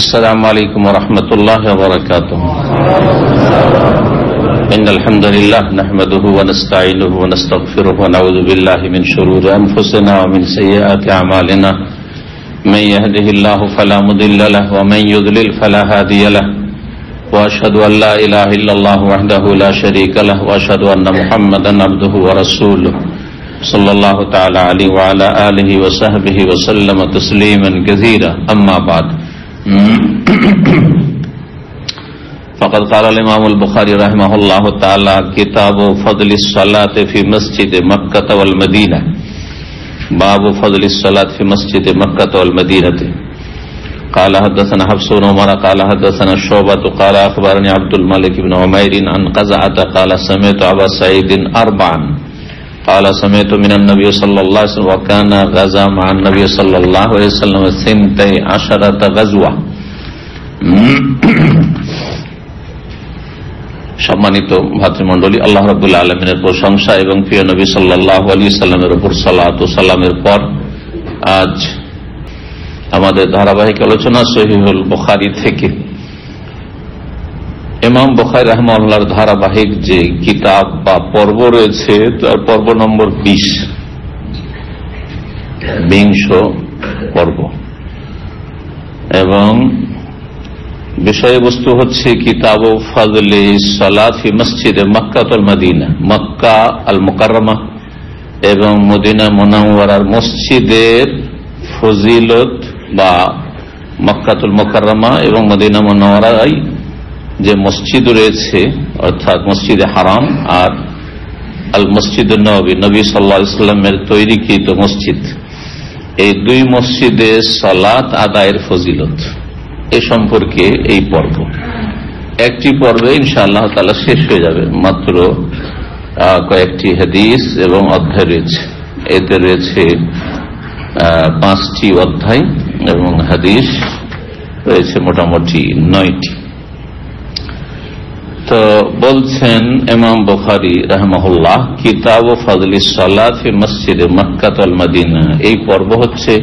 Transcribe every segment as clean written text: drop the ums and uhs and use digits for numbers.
السلام عليكم ورحمة الله وبركاته. إن الحمد لله نحمده ونستعينه ونستغفره ونعوذ بالله من شرور أنفسنا ومن سيئات أعمالنا. من يهده الله فلا مضل له ومن يضلل فلا هادي له. وأشهد أن لا إله إلا الله وحده لا شريك له وأشهد أن محمدا عبده ورسوله صلى الله تعالى عليه وعلى آله وصحبه وسلم تسليما كثيرا. أما بعد، فقد قال الإمام البخاري رحمه الله تعالى: كتاب فضل الصلاة في مسجد مكة والمدينة. باب فضل الصلاة في مسجد مكة والمدينة. قال حدثنا حفص بن عمر قال حدثنا شعبة قال أخبرني عبد الملك بن عمير عن قزعة قال سمعت أبا سعيد أربعا قال سمعت من النبي صلى الله عليه وسلم وكان غزا مع النبي صلى الله عليه وسلم 12 غزوة. সম্মানিত ভাতৃমণ্ডলী, আল্লাহ রাব্বুল আলামিনের প্রশংসা এবং প্রিয় নবী সাল্লাল্লাহু আলাইহি সাল্লামের উপর সালাত ও সালামের পর আজ আমাদের ধারাবাহিক আলোচনা সহিহুল বুখারী থেকে ইমাম বুখারী রাহিমাহুল্লাহর ধারাবাহিক যে কিতাব বা পর্ব রয়েছে তার পর্ব নম্বর 20 পর্ব, এবং বিষয়বস্তু হচ্ছে কিতাব ফাজলে সালাত ফি মসজিদে মক্কা ওয়াল মদিনা। মক্কা আল মুকাররমা এবং মদিনা মুনাওয়ারার মসজিদের ফজিলত বা মক্কাতুল মুকাররমা এবং মদিনা মুনাওয়ারায় যে মসজিদ রয়েছে অর্থাৎ মসজিদে হারাম আর আল মসজিদ নববী, নবী সাল্লাল্লাহু আলাইহি ওয়াসাল্লামের তৈরিকৃত মসজিদ, এই দুই মসজিদে সালাত আদায়ের ফজিলত এ সম্পর্কে এই পর্ব। একটি পর্বে ইনশাআল্লাহ তাআলা শেষ হয়ে যাবে, মাত্র কয়েকটি হাদিস এবং অধ্যায় রয়েছে। এতে রয়েছে 5টি অধ্যায় এবং হাদিস রয়েছে মোটামুটি 9টি। তো বলছেন ইমাম বুখারী রাহিমাহুল্লাহ, কিতাব ফাজলিস সালাত ফি মসজিদে মক্কা ওয়াল মদিনা। এই পর্ব হচ্ছে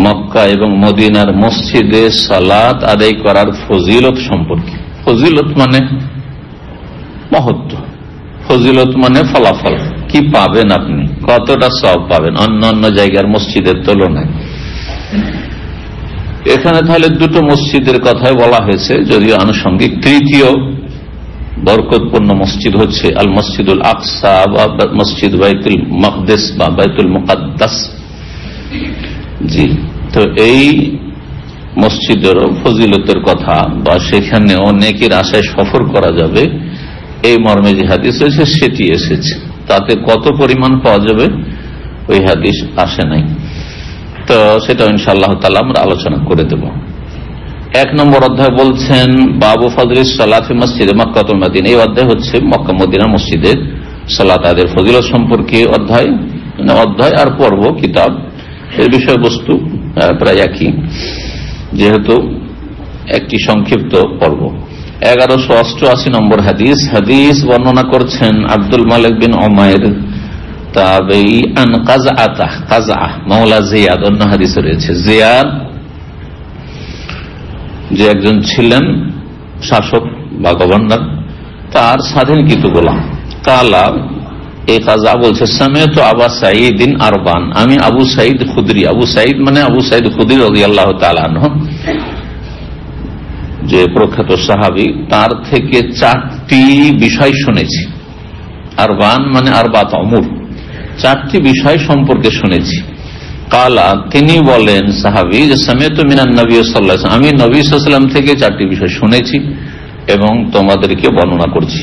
মক্কা এবং মদিনার মসজিদে সালাত আদায় করার ফজিলত সম্পর্কে। ফজিলত মানে মহত্ব, ফজিলত মানে ফলাফল, কি পাবেন আপনি, কতটা সওয়াব পাবেন অন্য অন্য জায়গার মসজিদের তুলনায়। এখানে তাহলে দুটো মসজিদের কথাই বলা হয়েছে, যদিও আনুষঙ্গিক তৃতীয় বরকতপূর্ণ মসজিদ হচ্ছে আল মসজিদুল আকসা বা মসজিদ বাইতুল মাকদিস বা বাইতুল মুকাদ্দাস। জি, তো এই মসজিদের ফজিলতের কথা বা সেখানে অনেকের আশায় সফর করা যাবে এই মর্মে যে হাদিস রয়েছে সেটি এসেছে। তাতে কত পরিমাণ পাওয়া যাবে ওই হাদিস আসে নাই, তো সেটা ইনশাআল্লাহ তাআলা আমরা আলোচনা করে দেব। 1 নম্বর অধ্যায় বলছেন বাবু ফাজলিস সালাত ফি মসজিদে মক্কা ওয়াল মদিনা। এই অধ্যায় হচ্ছে মক্কা মদিনা মসজিদের সালাত আদায়ের ফজিলত সম্পর্কে অধ্যায় আর পর্ব কিতাব এর বিষয়বস্তু প্রায় একই, যেহেতু একটি সংক্ষিপ্ত পর্ব। 1188 নম্বর হাদিস। হাদিস বর্ণনা করছেন আব্দুল মালিক বিন উমাইর তাবেঈ আন কাযআ মাওলা জিয়াদ। অন্য হাদিসে রয়েছে জিয়াদ যে একজন ছিলেন শাসক বা গভর্নর, তার স্বাধীনকৃত গোলাম। কালা, এই কাযা বলছে সামিআতু আবা সাঈদিন আরবান, আমি আবু সাঈদ খুদরি, আবু সাঈদ মানে আবু সাঈদ খুদরি রাদিয়াল্লাহু তাআলা আনহু, যে প্রখ্যাত সাহাবী, তার থেকে 4টি বিষয় শুনেছি। আরবান মানে আরবাত উমুর, 4টি বিষয় সম্পর্কে শুনেছি। কালা, তিনি বলেন সাহাবী যে সামিআতু মিনান নবী সাল্লাল্লাহু আলাইহি ওয়াসাল্লাম, আমি নবী সাল্লাল্লাহু আলাইহি ওয়াসাল্লাম থেকে 4টি বিষয় শুনেছি এবং তোমাদেরকে বর্ণনা করছি।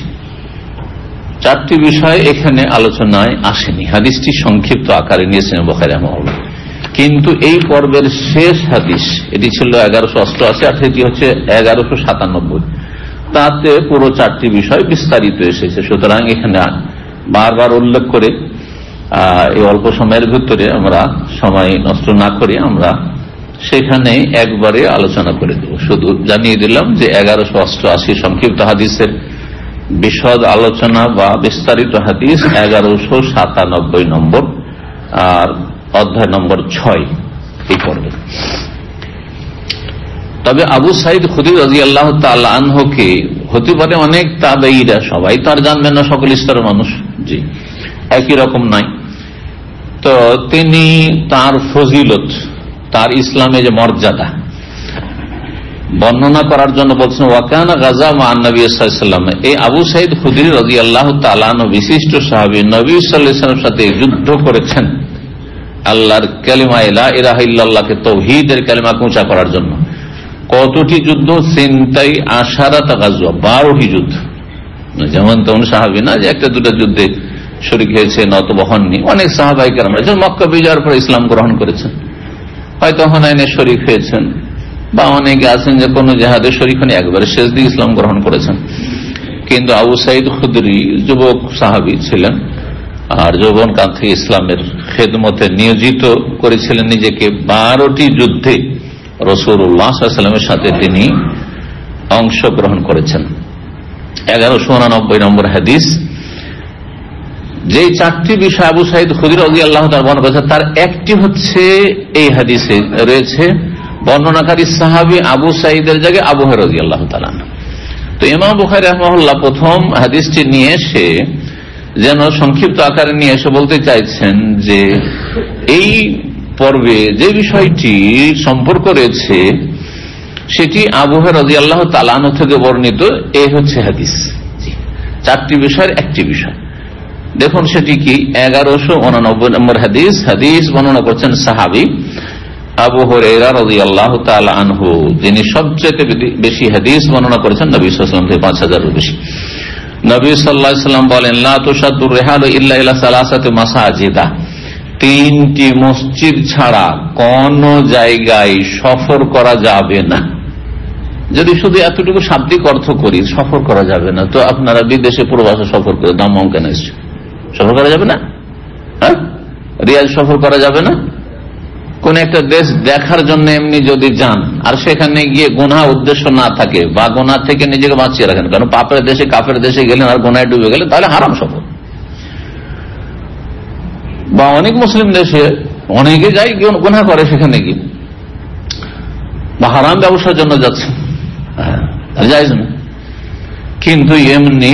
4টি বিষয় এখানে আলোচনায় আসেনি, হাদিসটি সংক্ষিপ্ত আকারে নিয়েছেন বুখারী রাহিমাহুল্লাহ। কিন্তু এই পর্বের শেষ হাদিস, এটি ছিল 1188 আর এটি হচ্ছে 1197, তাতে পুরো 4টি বিষয় বিস্তারিত এসেছে। সুতরাং এখানে বারবার উল্লেখ করে এই অল্প সময়ের ভিতরে আমরা সময় নষ্ট না করে আমরা সেখানে একবারে আলোচনা করে দেব। শুধু জানিয়ে দিলাম যে 1188 সংক্ষিপ্ত হাদিসের বিশদ আলোচনা বা বিস্তারিত হাদিস 1197 নম্বর আর অধ্যায় নম্বর 6 এই পর্বে। তবে আবু সাইদ খুদরি রাদিয়াল্লাহু তাআলা আনহুকে হতে পারে অনেক তাবেঈরা, সবাই তো আর জানবেন না, সকল স্তরের মানুষ জি একই রকম নাই। তো তিনি তার ফজিলত, তার ইসলামে যে মর্যাদা বর্ণনা করার জন্য বলছেন, ওয়াকানা গাজা মা নবী সাল্লাল্লাহু আলাইহি ওয়াসাল্লাম, এই আবু সাইদ খুদরি রাদিয়াল্লাহু তাআলা আনহু বিশিষ্ট সাহাবী, নবী সাল্লাল্লাহু আলাইহি ওয়াসাল্লামের সাথে যুদ্ধ করেছেন আল্লাহর কালিমা লা ইলাহা ইল্লাল্লাহকে, তাওহীদের কালিমাকে উঁচা করার জন্য। কতটি যুদ্ধ? সিনতাই আশারাতা গাজওয়া, 12টি যুদ্ধ। যেমন তেমন সাহাবী না যে একটা দুটা যুদ্ধে শরীক হয়েছেন অথবা হননি। অনেক সাহাবায়ে কেরাম আছেন মক্কা বিজয়ের পর ইসলাম গ্রহণ করেছেন, হয়তো হুনাইনে শরীক হয়েছেন, বা অনেকে আছেন যে কোন জিহাদে শরীক হন, একবারে শেষ দিকে ইসলাম গ্রহণ করেছেন। কিন্তু আবু সাইদ খুদরি যুবক সাহাবী ছিলেন, আর যৌবন কাল থেকে ইসলামের খেদমতে নিয়োজিত করেছিলেন নিজেকে। 12টি যুদ্ধে রাসূলুল্লাহ সাল্লাল্লাহু আলাইহি ওয়াসাল্লামের সাথে তিনি অংশগ্রহণ করেছেন। 1189 নম্বর হাদিস। যে 4টি বিষয় আবু সাইদ খুদরি রাদিয়াল্লাহু তাআলা বর্ণনা করেছেন, তার একটি হচ্ছে এই হাদিসে রয়েছে, বর্ণনাকারী সাহাবী আবু সাইদের জায়গায় আবু হুরায়রা রাদিয়াল্লাহু তাআলা। তো ইমাম বুখারী রাহিমাহুল্লাহ প্রথম হাদিসটি নিয়ে এসে যেন সংক্ষিপ্ত আকারে নিয়ে এসে বলতে চাইছেন যে এই পর্বে যে বিষয়টি সম্পর্ক রয়েছে সেটি আবু হুরায়রা রাদিয়াল্লাহু তাআলা আনহু থেকে বর্ণিত। এই হচ্ছে হাদিস, 4টি বিষয়ের একটি বিষয়। দেখুন সেটি কি, 1189 নম্বর হাদিস। হাদিস বর্ণনা করছেন সাহাবী আবু হুরায়রা রাদিয়াল্লাহু তাআলা আনহু, যিনি সবচেয়ে বেশি হাদিস বর্ণনা করেছেন নবী সাল্লাল্লাহু আলাইহি ওয়াসাল্লাম থেকে, 5000 এর বেশি। নবী সাল্লাল্লাহু আলাইহি ওয়াসাল্লাম বলেন, লা তুশাদ্দুর রিহালু ইল্লা ইলা সালাসাতি মাসাজিদা, 3টি মসজিদ ছাড়া কোন জায়গায় সফর করা যাবে না। যদি শুধু এতটুকু শাব্দিক অর্থ করি সফর করা যাবে না, তো আপনারা বিদেশে প্রবাসে সফর করে দাম কেন এসছে, সফর করা যাবে না? হ্যাঁ, রিয়াজ সফর করা যাবে না? কোন একটা দেশ দেখার জন্য এমনি যদি যান আর সেখানে গিয়ে গুনাহ উদ্দেশ্য না থাকে বা গুনাহ থেকে নিজেকে বাঁচিয়ে রাখেন, কারণ পাপের দেশে কাফের দেশে গেলেন আর গুনাহে ডুবে গেলেন তাহলে হারাম সফর। বা অনেক মুসলিম দেশে অনেকে যায় গুনাহ করে সেখানে গিয়ে, বা হারাম ব্যবসার জন্য যাচ্ছে, জায়েজ না। কিন্তু এমনি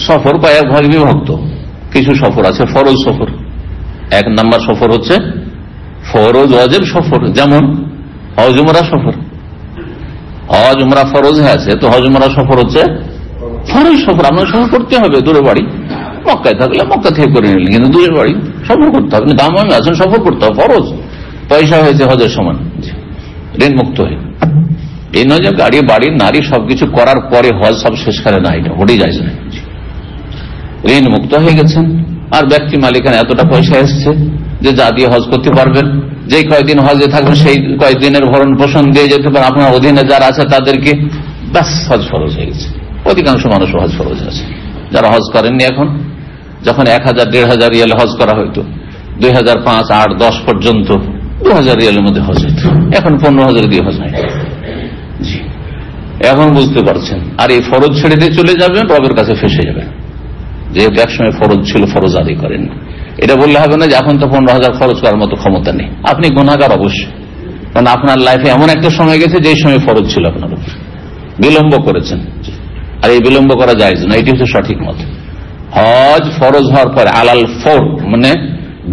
সফর কয়েক ভাগ বিভক্ত। কিছু সফর আছে ফরজ সফর। 1 নাম্বার সফর হচ্ছে ফরজ ওয়াজিব সফর, যেমন হজ উমরা সফর। হজ উমরা ফরজ আছে, তো হজ উমরা সফর হচ্ছে ফরজ সফর। আপনার সফর করতে হবে, দূরে বাড়ি মক্কায় থাকলে মক্কা থেকে করে নিলেন, কিন্তু দূরে বাড়ি সফর করতে হবে। দাম আছেন সফর করতে হবে, ফরজ। পয়সা হয়েছে হজের সমান, ঋণ মুক্ত হয়ে। এই নয় যে গাড়ি বাড়ি নারী সবকিছু করার পরে হজ সব শেষ করে না, এটা ওটাই যায় না। ঋণ মুক্ত হয়ে গেছেন, আর ব্যক্তি মালিকানা এতটা পয়সা এসছে যে যা দিয়ে হজ করতে পারবেন, যে কয়েকদিন হজে থাকবেন সেই কয়েকদিনের ভরণ পোষণ দিয়ে যেতে পারেন। আপনার অধীনে যারা আছে তাদেরকে ব্যাস হজ ফরজ হয়ে গেছে। অধিকাংশ মানুষ হজ ফরজ আছে। যারা হজ করেননি এখন, যখন 1000-1500 রিয়ালে হজ করা হইতো, 2005, 8, 10 পর্যন্ত 2000 রিয়ালের মধ্যে হজ হইতো, এখন 15,000 দিয়ে হজ হয়। জি, এখন বুঝতে পারছেন। আর এই ফরজ ছেড়ে দিয়ে চলে যাবেন, রবের কাছে ফেসে যাবেন, যেহেতু একসময় ফরজ ছিল ফরজ আদায় করেন। এটা বললে হবে না যে এখন তো 15,000 খরচ করার মতো ক্ষমতা নেই। আপনি গুনাহগার অবশ্যই, কারণ আপনার লাইফে এমন একটা সময় গেছে যে সময় ফরজ ছিল আপনার উপর, বিলম্ব করেছেন। আর এই বিলম্ব করা জায়েজ না, এটি হচ্ছে সঠিক মত। হজ ফরজ হওয়ার পরে আলাল ফৌর, মানে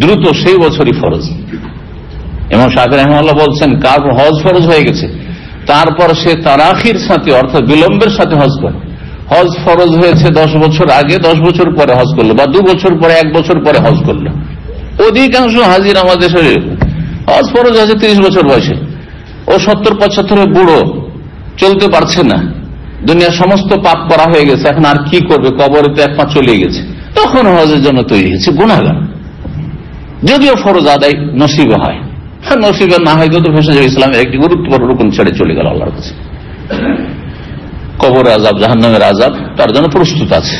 দ্রুত, সেই বছরই ফরজ। ইমাম শাফিঈ রাহিমাহুল্লাহ বলছেন, কার হজ ফরজ হয়ে গেছে তারপর সে তারাখির সাথে অর্থাৎ বিলম্বের সাথে হজ করে। হজ ফরজ হয়েছে 10 বছর আগে, 10 বছর পরে হজ করলো, বা 2 বছর পরে, 1 বছর পরে হজ করলো। অধিকাংশ হাজির আমাদের শরীরে হজ ফরজ হয়েছে 30 বছর বয়সে, ও 70-75 বুড়ো, চলতে পারছে না, দুনিয়ার সমস্ত পাপ করা হয়ে গেছে, এখন আর কি করবে, কবরে তো 1 পা চলে গেছে, তখন হজের জন্য তৈরি হয়েছে। গুনাহগার, যদিও ফরজ আদায় নসিবে হয়, হ্যাঁ নসিবে না হয় তো ফেসে যাবে। ইসলামের একটি গুরুত্বপূর্ণ রুকন ছেড়ে চলে গেল আল্লাহর কাছে। কবর আযাব, জাহান্নামের আযাব তার জন্য প্রস্তুত আছে,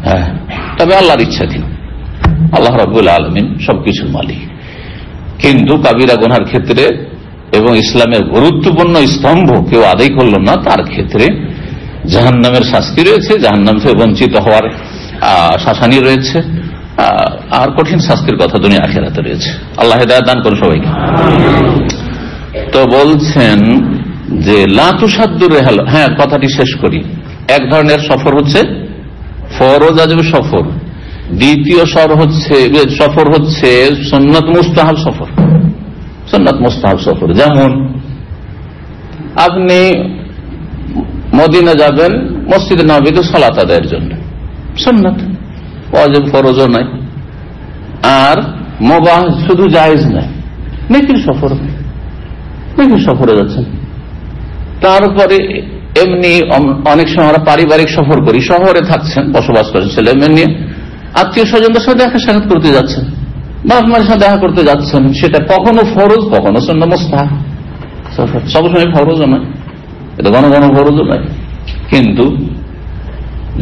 হ্যাঁ, তবে আল্লাহর ইচ্ছাধীন। আল্লাহ রাব্বুল আলামিন সবকিছুর মালিক। কিন্তু কাবিরা গুনার ক্ষেত্রে এবং ইসলামের গুরুত্বপূর্ণ স্তম্ভ কেউ আদায় করল না, তার ক্ষেত্রে জাহান্নামের শাস্তি রয়েছে, জাহান্নাম থেকে বঞ্চিত হওয়ার শাসানি রয়েছে, আর কঠিন শাস্তির কথা দুনিয়া আখিরাতে রয়েছে। আল্লাহ হেদায়েত দান করুন সবাইকে। তো বলছেন যে লা তুসাদ্দুর রিহাল, হ্যাঁ কথাটি শেষ করি। এক ধরনের সফর হচ্ছে ফরজ আজব সফর, দ্বিতীয় সফর হচ্ছে সুন্নাত মুস্তাহাব সফর। সুন্নাত মুস্তাহাব সফর যেমন আপনি মদিনা যাবেন মসজিদে নববীতে সালাত আদায়ের জন্য, সুন্নাত, ওয়াজিব ফরজও নাই। আর মুবাহ শুধু জায়েজ নাই, নেকির সফর, নেকির সফরে যাচ্ছেন। তারপরে এমনি অনেক সময় আমরা পারিবারিক সফর করি, শহরে থাকছেন, বসবাস করেন ছেলে মেয়ে নিয়ে, আত্মীয় স্বজনদের সাথে দেখা সাক্ষাৎ করতে যাচ্ছেন, বাপ মায়ের সাথে দেখা করতে যাচ্ছেন, সেটা কখনো ফরজ কখনো সুন্নাত মুস্তাহাব সফর, সবসময় ফরজও নয়, এটা ঘন ঘন ফরজও নয়। কিন্তু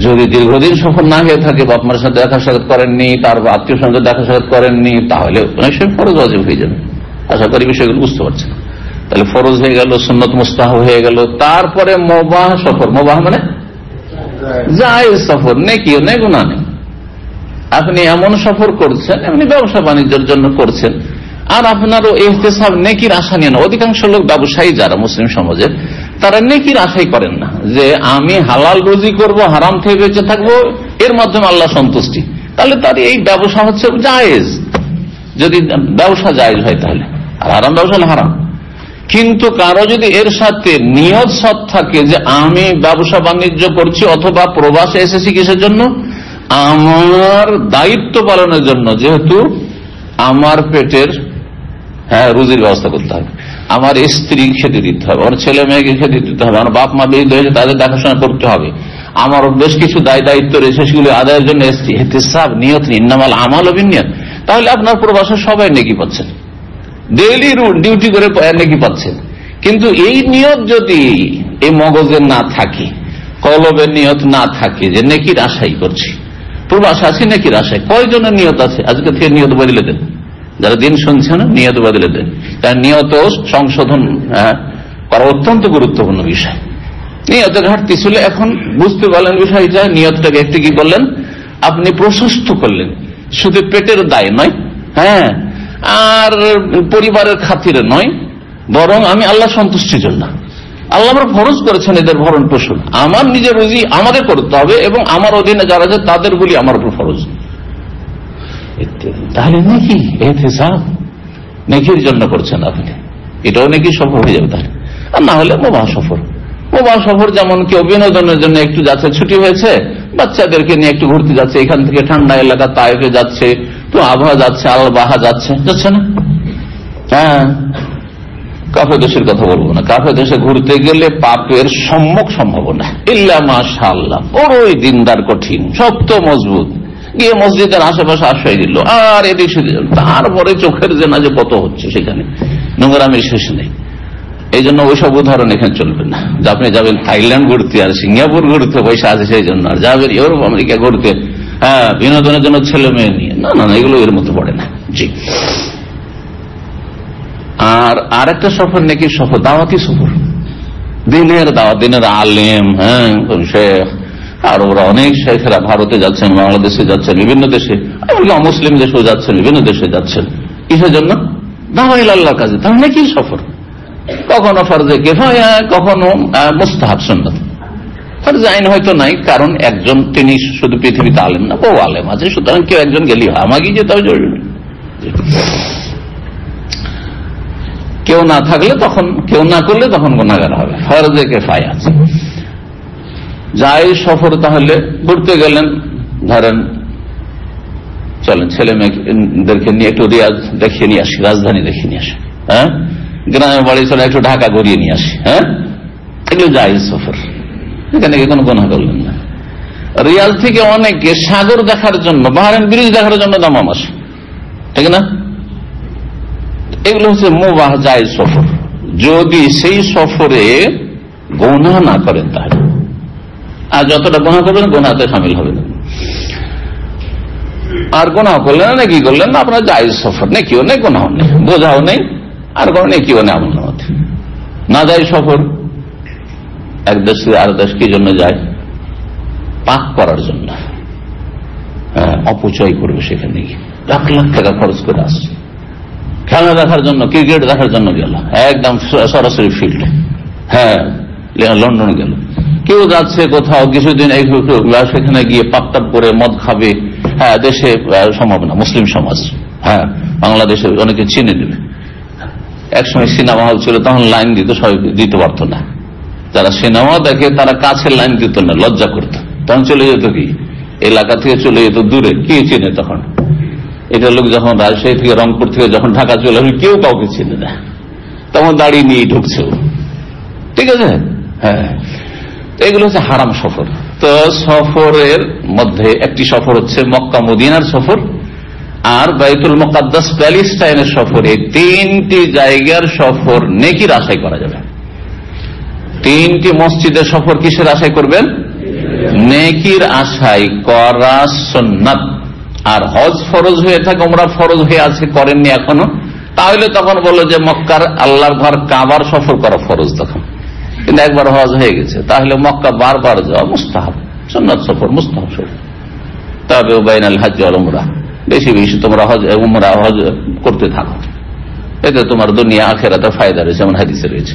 যদি দীর্ঘদিন সফর না হয়ে থাকে, বাপ মায়ের সাথে দেখা সাক্ষাৎ করেননি, তারপর আত্মীয় স্বজনদের দেখা সাক্ষাৎ করেননি, তাহলে অনেক সময় ফরজ ওয়াজিব হয়ে যাবে। আশা করি বিষয়গুলো বুঝতে পারছেন। তাহলে ফরজ হয়ে গেল, সুন্নাত মুস্তাহাব হয়ে গেল। তারপরে মুবাহ সফর, মুবাহ মানে জায়েজ সফর, নেকিও নেই গুনাহ নেই। আপনি এমন সফর করছেন, এমনি ব্যবসা বাণিজ্যের জন্য করছেন, আর আপনারও ইহতিসাব নেকির আশা নিয়ে না। অধিকাংশ লোক ব্যবসায়ী যারা মুসলিম সমাজে, তারা নেকির আশাই করেন না, যে আমি হালাল রুজি করব, হারাম থেকে বেঁচে থাকবো, এর মাধ্যমে আল্লাহ সন্তুষ্টি। তাহলে তার এই ব্যবসা হচ্ছে জায়েজ, যদি ব্যবসা জায়েজ হয় তাহলে, আর হারাম ব্যবসা হলে হারাম। কিন্তু কারো যদি এর সাথে নিয়ত সৎ থাকে যে আমি ব্যবসা বাণিজ্য করছি অথবা প্রবাসে এসেছি কিসের জন্য, আমার দায়িত্ব পালনের জন্য, যেহেতু আমার পেটের রুজির ব্যবস্থা করতে হবে, আমার স্ত্রী খেতে দিতে হবে, আমার ছেলে মেয়েকে খেতে দিতে হবে, আমার বাপ মা বিধবা হয়েছে তাদের দেখাশোনা করতে হবে, আমার বেশ কিছু দায়িত্ব রয়েছে, সেগুলো আদায়ের জন্য এসেছি, ইহতিসাব নিয়ত ইন্নামাল আমালু বিন্নিয়াত। তাহলে আপনার প্রবাসে সবাই নেকি পাচ্ছেন, ডেইলি ডিউটি করে নেকি পাচ্ছেন। কিন্তু এই নিয়ত যদি এই মগজের না থাকে, কলবের নিয়ত না থাকে যে নেকির আশাই করছি, প্রবাস আছি নেকির আশায়, কয়জনের নিয়ত আছে আজকে থেকে নিয়ত বদলে দেন, যারা দিন শুনছেন নিয়ত বদলে দেন। তার নিয়ত সংশোধন করা অত্যন্ত গুরুত্বপূর্ণ বিষয়। নিয়তের ঘাটতি ছিল, এখন বুঝতে পারলেন বিষয়টা, নিয়তটাকে একটু কি করলেন, আপনি প্রশস্ত করলেন, শুধু পেটের দায় নয়, হ্যাঁ, আর পরিবারের খাতিরে নয়, বরং আমি আল্লাহ সন্তুষ্টির জন্য, আল্লাহ আমার ফরজ করেছেন এদের ভরণ পোষণ, আমার নিজের রুজি আমাকে করতে হবে এবং আমার অধীনে যারা আছে তাদের গুলি আমার উপর ফরজ। তাহলে নাকি ইহতিসাব নেকির জন্য করছেন আপনি, এটাও নাকি সফর হয়ে যাবে। তাহলে আর না হলে মুবাহ সফর, মুবাহ সফর যেমন কেউ বিনোদনের জন্য একটু যাচ্ছে, ছুটি হয়েছে, বাচ্চাদেরকে নিয়ে একটু ঘুরতে যাচ্ছে, এখান থেকে ঠান্ডা এলাকা তায়েফে যাচ্ছে, তো আবহাওয়া যাচ্ছে, আল-বাহা যাচ্ছে না, হ্যাঁ। কাফের দেশের কথা বলবো না, কাফের দেশে ঘুরতে গেলে পাপের সম্মুখ সম্ভাবনা, ইল্লা মাশাআল্লাহ, বড়ই দিনদার, কঠিন, শক্ত মজবুত, গিয়ে মসজিদের আশেপাশে আশ্রয় দিল, আর এদিক সেদিক, তারপরে চোখের জেনা যে কত হচ্ছে, সেখানে নোংরামির শেষ নেই। এই জন্য ওইসব উদাহরণ এখানে চলবে না, যে আপনি যাবেন থাইল্যান্ড ঘুরতে আর সিঙ্গাপুর ঘুরতে, পয়সা আছে সেই জন্য, আর যাবেন ইউরোপ আমেরিকা ঘুরতে, হ্যাঁ, বিনোদনের জন্য ছেলে মেয়ে নিয়ে, না না, এগুলো এর মতো পড়ে না। জি। আর একটা সফর নাকি সফর, দাওয়াতি সফর, দিনের দাওয়াত, দিনের আলেম, হ্যাঁ, শেখ, আর ওরা অনেক শেখরা ভারতে যাচ্ছেন, বাংলাদেশে যাচ্ছেন, বিভিন্ন দেশে, মুসলিম দেশেও যাচ্ছেন, বিভিন্ন দেশে যাচ্ছেন, কিসের জন্য, দাওয়াইল আল্লাহর কাজে। তাহলে নাকি সফর, কখনো ফরজে কিফায়া, কখনো মুস্তাহাব সুন্নাত। ফরজে আইন হয়তো নাই, কারণ একজন তিনি শুধু পৃথিবীতে আলেম না, বহু আলেম আছে, সুতরাং কেউ একজন গেলেই হয়, আমাকে যেতে হবে জরুরি নেই। কেউ না থাকলে তখন, কেউ না করলে তখন গুনাহগার হবে। ফরজে কিফায়া আছে। যাই সফর, তাহলে ঘুরতে গেলেন, ধরেন চলেন ছেলে মেয়েদেরকে নিয়ে একটু রিয়াজ দেখিয়ে নিয়ে আসি, রাজধানী দেখিয়ে নিয়ে আসি, হ্যাঁ, গ্রামের বাড়ি চলে একটু ঢাকা ঘুরিয়ে নিয়ে আসি, হ্যাঁ, এগুলো জায়েজ সফর, এখানে কোনো গুনাহ করলেন না। রিয়াজ থেকে অনেকে সাগর দেখার জন্য, বাহরাইন ব্রিজ দেখার জন্য দামাম আসে, ঠিক না, এগুলো হচ্ছে মুবাহ জায়েজ সফর, যদি সেই সফরে গুনাহ না করেন তাহলে। আর যতটা গুনাহ করবেন গুনাহতে শামিল হবে না, আর গুনাহ করলেন না, কি করলেন না, আপনার জায়েজ সফর, নেকিও নেই, গুনাহ নেই, বোঝাও নেই, আর কোনো নেকিও নেই আমল নামাতে। না জায়েজ সফর, এক দেশ থেকে আর দেশ কি জন্য যায়, পাক করার জন্য, হ্যাঁ, অপচয় করবে, সেখানে গিয়ে লাখ লাখ টাকা খরচ করে আসছে, খেলা দেখার জন্য, ক্রিকেট দেখার জন্য গেল, একদম সরাসরি ফিল্ড, হ্যাঁ, লন্ডন গেল। কেউ যাচ্ছে কোথাও কিছুদিন সেখানে গিয়ে পাপটাপ করে মদ খাবে। হ্যাঁ, দেশে সম্ভব না, মুসলিম সমাজ। হ্যাঁ, বাংলাদেশে অনেকে চিনে নেবে। একসময় সিনেমা হল ছিল, তখন লাইন দিত, সবাই দিতে পারতো না। যারা সিনেমা দেখে তারা কাছে লাইন দিত না, লজ্জা করত। তখন চলে যেত কি এলাকা থেকে চলে যেত দূরে, কে চিনে তখন? এটা লোক যখন রাজশাহী থেকে রংপুর থেকে যখন ঢাকা চলে আসবে কেউ কাউকে চিনে না, তখন দাঁড়িয়ে নিয়ে ঢুকছে। ঠিক আছে, হ্যাঁ, এগুলো হচ্ছে হারাম সফর। তো সফরের মধ্যে একটি সফর হচ্ছে মক্কা মদিনার সফর, আর বাইতুল মুকাদ্দাস প্যালেস্টাইনের সফর। এই তিনটি জায়গার সফর নেকির আশায় করা যাবে। তিনটি মসজিদের সফর কিসের আশায় করবেন? নেকির আশায় করা সুন্নাত। আর হজ ফরজ হয়ে থাকে, উমরা ফরজ হয়ে আছে, করেননি এখনো, তাহলে তখন বললো যে মক্কার আল্লাহর ঘর কাবার সফর করা ফরজ। তখন কিন্তু একবার হজ হয়ে গেছে, তাহলে মক্কা বারবার যাওয়া মুস্তাহাব, সুন্নাত সফর, মুস্তাহাব সফর। তবে বাইনাল হজ ওয়াল উমরা, বেশি বেশি তোমরা হজ উমরা হজ করতে থাকো, এতে তোমার দুনিয়া আখিরাতে ফায়দা রয়েছে, যেমন হাদিসে রয়েছে।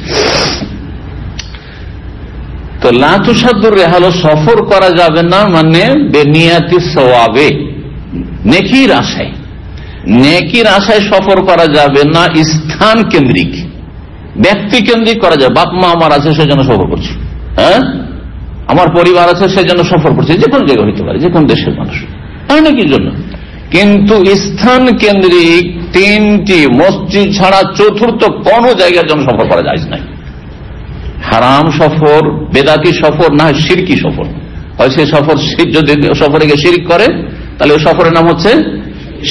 তো লা তুসাদ্দুর রিহাল, সফর করা যাবে না মানে বেনিয়াতি সওয়াবে, নেকির আশায়। নেকির আশায় সফর করা যাবে না, স্থান কেন্দ্রিক, ব্যক্তি কেন্দ্রিক করা যাবে। বাপ মা আমার আছে সেজন্য সফর করছি, হ্যাঁ, আমার পরিবার আছে সেজন্য সফর করছি, যে কোন জায়গায় হইতে পারে, যে কোন দেশের মানুষ, তাই না কি জন্য। কিন্তু স্থান কেন্দ্রিক তিনটি মসজিদ ছাড়া চতুর্থ কোন জায়গার জন্য সফর করা যায় না। হারাম সফর, বেদাতি সফর, না হয় শিরকি সফর। হয় সে সফর, যদি সফরে গিয়ে শিরক করে তাহলে ওই সফরের নাম হচ্ছে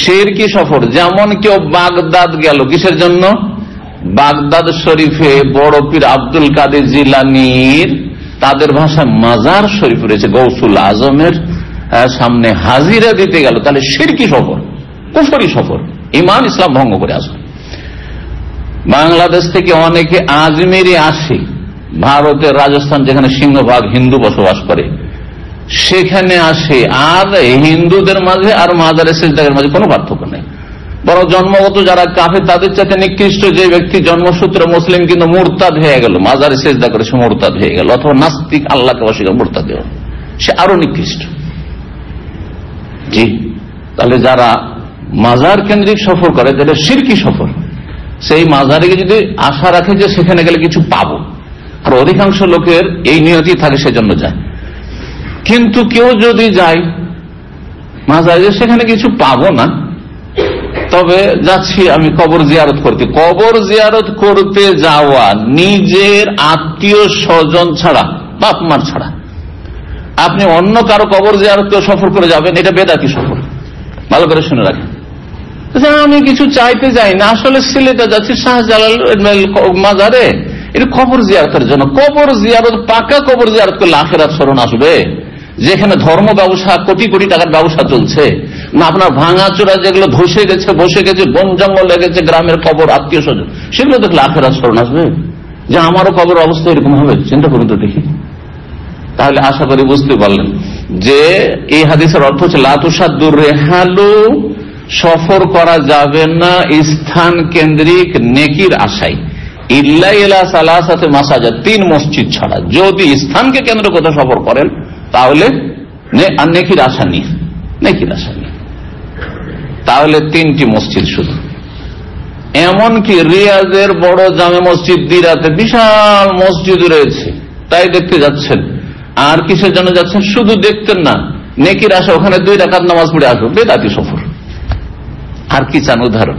শিরকি সফর। যেমন কেউ বাগদাদ গেল, কিসের জন্য? বাগদাদ শরীফে বড় পীর আব্দুল কাদের জিলানীর, তাদের ভাষায় মাজার শরীফ রয়েছে, গৌসুল আজমের সামনে হাজিরা দিতে গেল, তাহলে শিরকি সফর, কুফরি সফর, ইমান ইসলাম ভঙ্গ করে আসে। বাংলাদেশ থেকে অনেকে আজমেরে আসে, ভারতের রাজস্থান যেখানে সিংহভাগ হিন্দু বসবাস করে সেখানে আসে, আর হিন্দুদের মাঝে আর মাজারে সিজদার মাঝে কোনো পার্থক্য নেই। বরং জন্মগত যারা কাফের তাদের চাইতে নিকৃষ্ট যে ব্যক্তি জন্মসূত্রে মুসলিম কিন্তু মুরতাদ হয়ে গেল, মাজারে সিজদা করে সে মুরতাদ হয়ে গেল, অথবা নাস্তিক, আল্লাহকে অস্বীকার, মুরতাদ হয়ে গেল, সে আরো নিকৃষ্ট। জি, তাহলে যারা মাজার কেন্দ্রিক সফর করে যেটা শিরকি সফর, সেই মাজারে যদি আশা রাখে যে সেখানে গেলে কিছু পাবো, আর অধিকাংশ লোকের এই নিয়তি থাকে সেজন্য যায়। কিন্তু কেউ যদি যায় মাজারে সেখানে কিছু পাবো না, তবে যাচ্ছি আমি কবর জিয়ারত করতে, কবর জিয়ারত করতে যাওয়া নিজের আত্মীয় স্বজন ছাড়া, বাপ মার ছাড়া আপনি অন্য কারো কবর জিয়ারত করে সফর করে যাবেন, এটা বেদাতি সফর। ভালো করে শুনে রাখেন, আমি কিছু চাইতে যাই না, আসলে সিলেটে যাচ্ছি শাহজালাল মাজারে, এটা কবর জিয়ারতের জন্য। কবর জিয়ারত, পাকা কবর জিয়ারত করলে আখিরাত স্মরণ আসবে, যেখানে ধর্ম ব্যবসা, কোটি কোটি টাকার ব্যবসা চলছে না, আপনার ভাঙাচোরা যেগুলো ধসে গেছে, বসে গেছে, বন জঙ্গল লেগেছে, গ্রামের কবর, আত্মীয় স্বজন, সেগুলো দেখলে আখিরাত স্মরণ আসবে, যে আমারও কবর অবস্থা এরকম হবে, চিন্তা করুন তো দেখি। তাহলে আশা করি বুঝতে পারলেন যে এই হাদিসের অর্থ হচ্ছে লা তুসাদ্দুর রিহালু, সফর করা যাবে না স্থান কেন্দ্রিক নেকির আশায়, ইল্লা ইলা সালাসাতি মাসাজিদ, তিন মসজিদ ছাড়া। যদি স্থানকে কেন্দ্র করে সফর করেন তাহলে নেকির আশা নিয়ে, নেকির আশা নিয়ে, তাহলে তিনটি মসজিদ শুধু। এমনকি রিয়াজের বড় জামে মসজিদ দিরাতে বিশাল মসজিদ রয়েছে, তাই দেখতে যাচ্ছেন। আর কিসের জন্য যাচ্ছেন? শুধু দেখতেন না, নেকির আশা, ওখানে 2 রাকাত নামাজ পড়ে আসবো, বেদাতি সফর। আর কি চান উদাহরণ?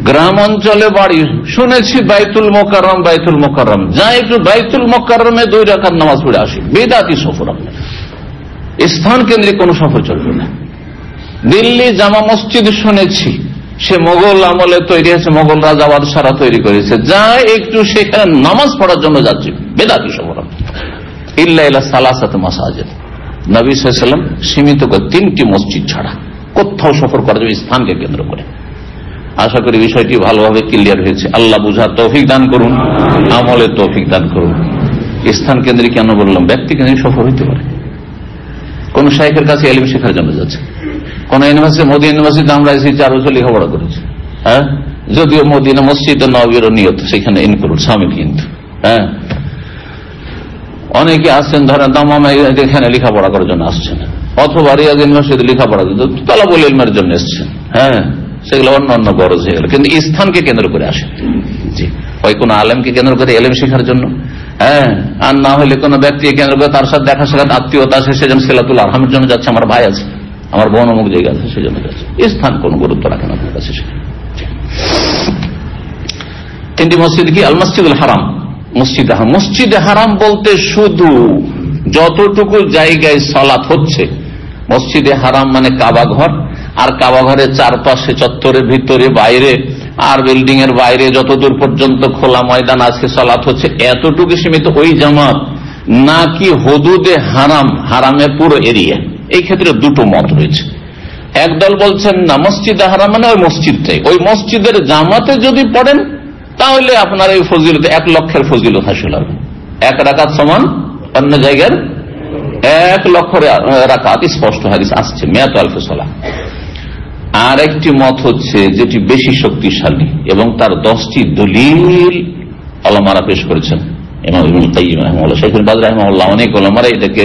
গ্রাম অঞ্চলে বাড়ি, শুনেছি বাইতুল মোকাররম, বাইতুল মোকাররম, যাই একটু বাইতুল মোকাররমে 2 রাকাত নামাজ পড়ে আসি, বেদাতি সফর। আপনার স্থান কেন্দ্রিক কোন সফর চলবে না। দিল্লি জামা মসজিদ শুনেছি, সে মোগল আমলে তৈরি হয়েছে, মোগল রাজা বাদশারা তৈরি করেছে, যাই একটু সেখানে নামাজ পড়ার জন্য যাচ্ছি, বেদাতি সফর। ইল্লা ইলা সালাসাতি মাসাজিদ, নবী সাল্লাল্লাহু আলাইহি ওয়াসাল্লাম সীমিত করে 3টি মসজিদ ছাড়া কোথাও সফর করা যাবে স্থানকে কেন্দ্র করে। আশা করি বিষয়টি ভালোভাবে ক্লিয়ার হয়েছে। আল্লাহ বুঝার তৌফিক দান করুন, আমলের তৌফিক দান করুন। স্থান কেন্দ্রিক কেন বললাম? ব্যক্তি কেন্দ্রিক সফর হইতে পারে। কোন শাইখের কাছে ইলম শেখার জন্য যাচ্ছে, কোন ইউনিভার্সিটি, মোদী ইউনিভার্সিটিতে আমরা এসে 4 বছর লেখাপড়া করেছি, হ্যাঁ, যদিও মদিনা মসজিদ নববীর নিয়ত সেখানে ইনক্লুড, শামিল কিন্তু হ্যাঁ, অনেকে আসছেন ধরেন দামামা এখানে লেখাপড়া করার জন্য আসছেন, অথবা রিয়াজ ইউনিভার্সিটি লেখাপড়ার জন্য, তালাবুল ইলমের জন্য এসছেন। হ্যাঁ, সেগুলো অন্য অন্য গরজ হয়ে গেল, কিন্তু স্থানকে কেন্দ্র করে আসে। জি, ওই কোন আলেমকে কেন্দ্র করে এলেম শেখার জন্য, হ্যাঁ, আর না হলে কোনো ব্যক্তিকে কেন্দ্র করে তার সাথে দেখা সাক্ষাৎ আত্মীয়তা আছে, সেজন্য সিলাতুল আরহামের জন্য যাচ্ছে, আমার ভাই আছে, আমার বোন অমুক জায়গা আছে, সেজন্য যাচ্ছে। স্থান কোন গুরুত্ব রাখে না আপনার কাছে। তিনটি মসজিদ কি? আল মসজিদুল হারাম, মসজিদে হারাম। মসজিদে হারাম বলতে শুধু যতটুকু জায়গায় সালাত হচ্ছে, মসজিদে হারাম মানে কাবা ঘর, আর কাবা ঘরের চারপাশে, চত্বরের ভিতরে, বাইরে, আর বিল্ডিং এর বাইরে যতদূর পর্যন্ত খোলা ময়দান আছে সালাত হচ্ছে, এতটুকু সীমিত ওই জামাত, নাকি হুদুদে হারাম, হারামের পুরো এরিয়া? এই ক্ষেত্রে দুটো মত রয়েছে। একদল বলছেন না, মসজিদে হারাম মানে ওই মসজিদটাই, ওই মসজিদের জামাতে যদি পড়েন তাহলে আপনার এই ফজিলত 1 লক্ষের ফজিলত হাসিল হবে। 1 রাকাত সমান অন্য জায়গার 1 লক্ষ রাকাত, স্পষ্ট হাদিস আসছে, মিয়াত আলফে সালাহ। আর একটি মত হচ্ছে যেটি বেশি শক্তিশালী এবং তার 10টি দলিল ওলামারা পেশ করেছেন। ইমাম ইবনুল কাইয়িম রাহিমাহুল্লাহ, শাইখ ইবনে বাজ রাহিমাহুল্লাহ, অনেক ওলামারা এটাকে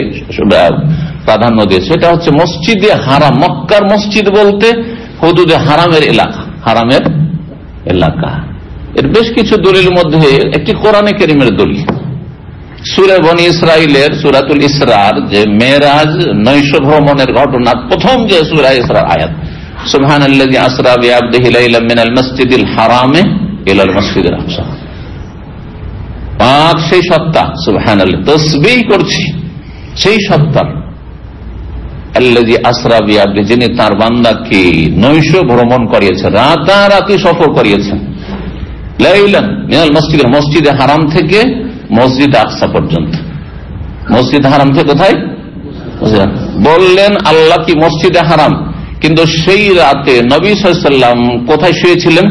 প্রাধান্য দিয়েছে। এটা হচ্ছে মসজিদে হারাম, মক্কার মসজিদ বলতে হুদুদে হারামের এলাকা, হারামের এলাকা। এর বেশ কিছু দলিলের মধ্যে একটি কোরআনে কারীমের দলিল, সূরা বনী ইসরাইলের সূরাতুল ইসরার যে মেরাজ নৈশ ভ্রমণের ঘটনা, প্রথম যে সূরা ইসরার আয়াত, সুবহানাল্লাযী আসরা বিআবদিহি লাইলাম মিনাল মাসজিদিল হারামে ইলাল মাসজিদিল আকসা, পাক সেই সত্তা, সুবহানাল্লাহ, তাসবিহ করছি সেই সত্তার, আল্লাযী আসরা বিআবদি, যিনি তার বান্দাকে নৈশ ভ্রমণ করিয়েছেন, রাতারাতি সফর করিয়েছেন, লাইলান মিনাল মাসজিদিল, মসজিদে হারাম থেকে মসজিদ আকসা পর্যন্ত। মসজিদ হারাম থেকে কোথায় বললেন আল্লাহ কি মসজিদে হারাম, কিন্তু সেই রাতে নবী সাল্লাল্লাহু আলাইহি ওয়াসাল্লাম কোথায় শুয়েছিলেন?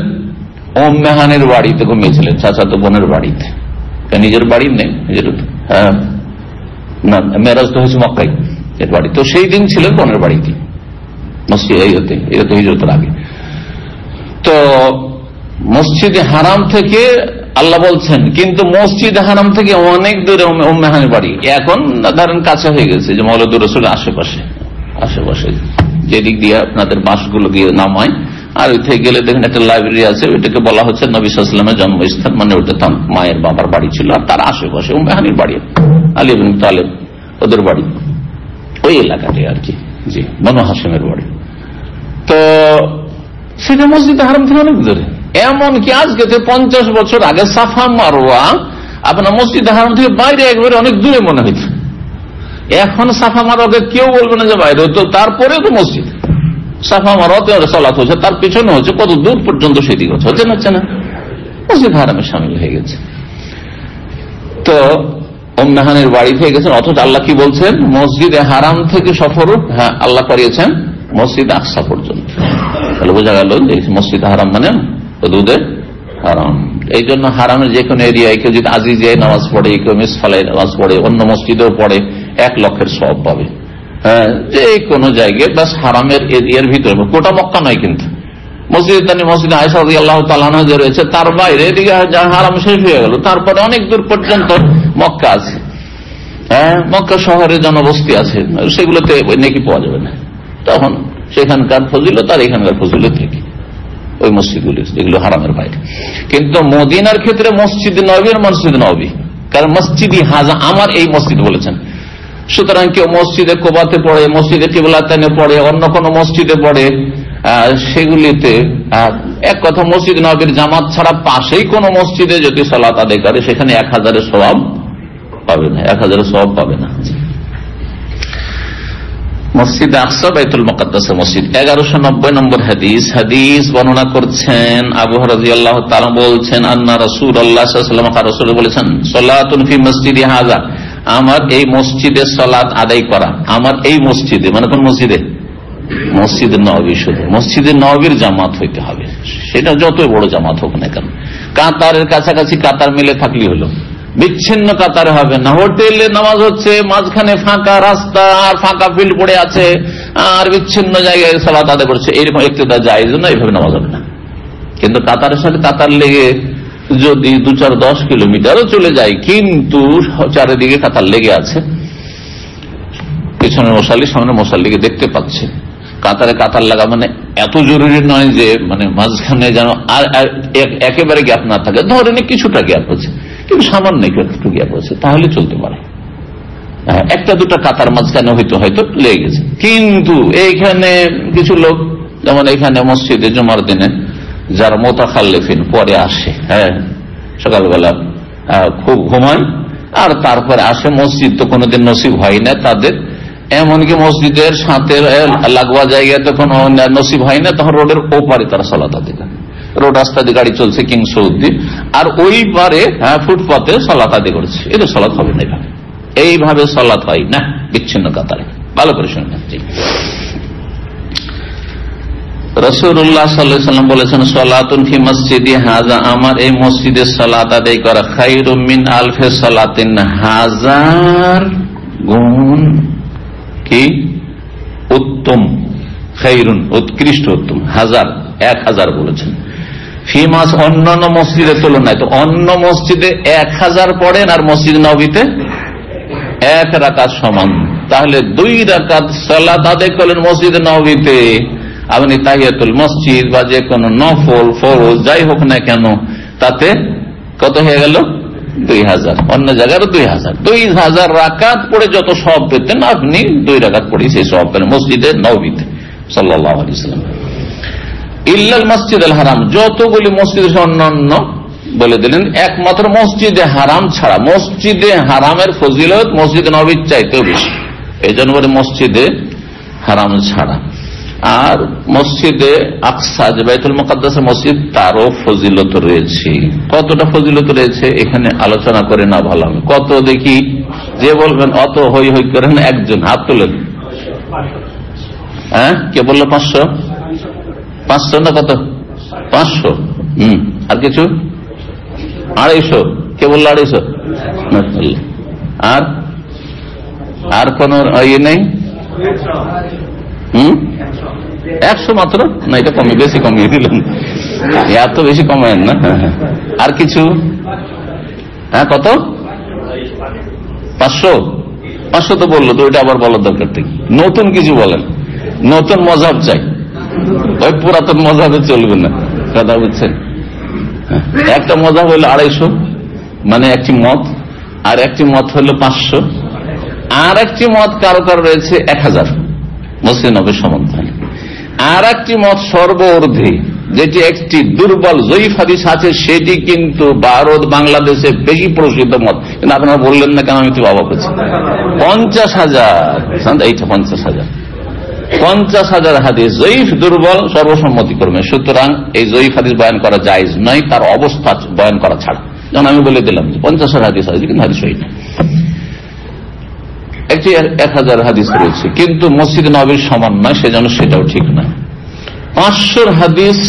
উম্মে হানির বাড়িতে ঘুমিয়েছিলেন, চাচাতো বোনের বাড়িতে, নিজের বাড়ি নেই, নিজের না, মেরাজ তো হয়েছে মক্কায়, এর বাড়ি তো সেই দিন ছিলেন বোনের বাড়িতে, মসজিদ এই হতে হিজরতের আগে। তো মসজিদে হারাম থেকে আল্লাহ বলছেন, কিন্তু মসজিদ হারাম থেকে অনেক দূরে উম্মে হানির বাড়ি, এখন ধরেন কাছে হয়ে গেছে, যে মওলাদুর রাসূলের আশেপাশে যেদিক দিয়ে আপনাদের বাসগুলো দিয়ে নামায়, আর ওই থেকে গেলে দেখেন একটা লাইব্রেরি আছে, ওইটাকে বলা হচ্ছে নবী সাল্লাল্লাহু আলাইহি ওয়াসাল্লামের জন্মস্থান, মানে ওটা তার মায়ের বাবার বাড়ি ছিল, আর তার আশেপাশে উম্মে হানির বাড়ি, আলী ইবনে তালেব ওদের বাড়ি, ওই এলাকাতে আর কি, জি, বনু হাশিমের বাড়ি। তো সেটা মসজিদ হারাম থেকে অনেক দূরে, এমনকি আজকে 50 বছর আগে সাফা মারওয়া আপনার মসজিদ হারাম থেকে বাইরে একবারে অনেক দূরে মনে হইত। এখন সাফা মারওয়াকে কেউ বলবে না যে বাইরে, তো তারপরে তো মসজিদ, সাফা মারওয়াতে সালাত হচ্ছে, তার পিছনে হচ্ছে, কত দূর পর্যন্ত সেদিক হচ্ছে না, মসজিদ হারামে শামিল হয়ে গেছে। তো উম্মে হানির বাড়ি থেকে গেছেন, অথচ আল্লাহ কি বলছেন? মসজিদে হারাম থেকে সফর, হ্যাঁ, আল্লাহ করিয়েছেন মসজিদ আকসা পর্যন্ত। তাহলে বোঝা গেল যে মসজিদ হারাম মানে হুদুদে হারাম। এই জন্য হারামের যে কোনো এরিয়ায় কেউ যদি আজিজিয়ায় নামাজ পড়ে, কেউ মিসফালায় নামাজ পড়ে, অন্য মসজিদেও পড়ে, 1 লক্ষের সওয়াব পাবে। হ্যাঁ, যে কোনো জায়গায় বাস হারামের এরিয়ার ভিতরে, গোটা মক্কা নয় কিন্তু, মসজিদ আয়েশা রাদিয়াল্লাহু তাআলা আনহা যে রয়েছে তার বাইরে এদিকে হারাম শেষ হয়ে গেল, তারপরে অনেক দূর পর্যন্ত মক্কা আছে, হ্যাঁ, মক্কা শহরে জনবস্তি আছে, সেগুলোতে নেকি পাওয়া যাবে না, তখন সেখানকার ফজিলত আর এখানকার ফজিলত থেকে ওই মসজিদগুলি যেগুলো হারামের বাইরে। কিন্তু মদিনার ক্ষেত্রে মসজিদ নববী, কারণ মসজিদি হাজা, আমার এই মসজিদ বলেছেন। সুতরাং কেউ মসজিদে কোবাতে পড়ে, মসজিদে কিবলাতানে পড়ে, অন্য কোন মসজিদে পড়ে, সেগুলিতে এক কথা মসজিদ নববীর জামাত ছাড়া পাশেই কোন মসজিদে যদি সালাত আদায় করে, সেখানে 1000 সওয়াব পাবে না, 1000 সওয়াব পাবে না। মসজিদ আকসা বাইতুল মুকাদ্দাসের মসজিদ। 1190 নম্বর হাদিস বর্ণনা করছেন আবু হুরায়রা রাদিয়াল্লাহু তাআলা, বলছেন আন্না রাসূলুল্লাহ সাল্লাল্লাহু আলাইহি ওয়াসাল্লাম রাসূল বলেছেন, সালাতুন ফি মসজিদি হাযা, আমার এই মসজিদে সালাত আদায় করা, আমার এই মসজিদে, মানে কোন মসজিদে? মসজিদে নববী। শুধু মসজিদে নববীর জামাত হইতে হবে, সেটা যত বড় জামাত হোক না কেন, কাতারের কাছাকাছি কাতার মিলে থাকলেই হলো, বিচ্ছিন্ন কাতারে হবে না। হোটেলে নামাজ হচ্ছে, মাঝখানে ফাঁকা রাস্তা আর ফাঁকা ফিল্ড পড়ে আছে, আর বিচ্ছিন্ন জায়গায় সালাত আদায় করছে, এরকম ইক্তেদা জায়েজ না, এইভাবে নামাজ হবে না। কিন্তু কাতারের সাথে কাতার লেগে যদি 2-4-10 কিলোমিটারও চলে যায়, কিন্তু চারিদিকে কাতার লেগে আছে, পেছনের মশালি সামনে মশালিকে দেখতে পাচ্ছে। কাতারে কাতার লাগা মানে এত জরুরি নয় যে মানে মাঝখানে যেন আর একেবারে গ্যাপ না থাকে, ধরে নি কিছুটা গ্যাপ আছে, কিন্তু সামান্য একটু গ্যাপ আছে, তাহলে চলতে পারে। 1-2টা কাতার মাঝখানে হয়তো লেগে গেছে। কিন্তু এইখানে কিছু লোক, যেমন এখানে মসজিদে জুমার দিনে যারা মোতাখাল্লিফিন পরে আসে, সকালবেলা খুব ঘুমায় আর তারপরে আসে, মসজিদ তো কোনোদিন নসিব হয় না তাদের, এমনকি মসজিদের সাথে লাগোয়া জায়গাতে কোনো নসিব হয় না, তখন রোডের ওপারে তারা সালাত আদায় করে। রোড রাস্তা দিয়ে গাড়ি চলছে কিংস অব্দি, আর ওই পারে ফুটপাতে সালাত আদায় করেছে, এটা সালাত হবে না। এইভাবে সালাত হয় না বিচ্ছিন্ন কাতারে। ভালো করে শুনবেন। রাসূলুল্লাহ সাল্লাল্লাহু আলাইহি ওয়াসাল্লাম বলেছেন, সালাতুন ফি মসজিদি হাযা, আমার এই মসজিদে সালাত আদায় করা, খায়রুম মিন আলফি সালাতিন, 1000 গুণ কি উত্তম, খায়রুন উৎকৃষ্ট, উত্তম, 1000 বলেছেন। ফি মাস অন্যান্য মসজিদের তুলনায়, তো অন্য মসজিদে 1000 পড়েন আর মসজিদ নববীতে 1 রাকাত সমান, তাহলে 2 রাকাত সালাত আদায় করলেন মসজিদ নববীতে। আপনি তাহিয়াতুল মসজিদ বা যে কোনো নফল ফরজ যাই হোক না কেন, তাতে কত হয়ে গেল? 2000। অন্য জায়গায় 2000 রাকাত পড়ে যত সওয়াব পেতেন, আপনি 2 রাকাত পড়ে সেই সওয়াব পেলেন মসজিদে নববীতে সাল্লাল্লাহু আলাইহি ওয়াসাল্লাম। ইল্লাল মসজিদুল হারাম, যতগুলি মসজিদ অন্যান্য বলে দিলেন, একমাত্র মসজিদে হারাম ছাড়া। মসজিদে হারামের ফজিলত মসজিদ নববীর চাইতেও বেশি, এই জন্য বলে মসজিদে হারাম ছাড়া। আর মসজিদে আকসা, যে বাইতুল মুকাদ্দাসের মসজিদ, তারও ফজিলত রয়েছে। কতটা ফজিলত রয়েছে এখানে আলোচনা করে না ভালো হবে। কত দেখি, যে বলবেন অত হই হই করেন, একজন হাত তোলেন। কে বললো 500 না কত? 500। আর কিছু? 250। কে বললো 250? আর কোন ইয়ে নেই? 100 মাত্র না, এটা বেশি কমিয়ে দিলেন, এত বেশি কমায় না। আর কিছু? কত? 500 তো বললো, তো ওইটা আবার বলার দরকার থেকে নতুন কিছু বলেন। নতুন মজাব চাই, ওই পুরাতন মজাবে চলবে না, কথা বুঝছেন? একটা মজাব হলো 250, মানে একটি মত, আর একটি মত হলো 500, আর একটি মত কারো রয়েছে 1000 মসজিদ নববীর সমান্তরালে। আর একটি মত সর্বর্ধে, যেটি একটি দুর্বল জয়ীফ হাদিস আছে, সেটি কিন্তু ভারত বাংলাদেশে বেশি প্রসিদ্ধ মত, কিন্তু আপনারা বললেন না কেন? আমি তো অবাক হচ্ছি। 50,000, এইটা 50,000 হাদিস জয়ীফ, দুর্বল, সর্বসম্মতিক্রমে। সুতরাং এই জয়ীফ হাদিস বয়ান করা জায়েজ নয়, তার অবস্থা বয়ান করা ছাড়া। যেমন আমি বলে দিলাম 50,000 হাদিস আছে, কিন্তু হাদিস সহিহ না। একটি 1000 হাদিস রয়েছে, কিন্তু মসজিদ নববীর সমান নয়, সেজন্য সেটাও ঠিক নয়। 500 হাদিস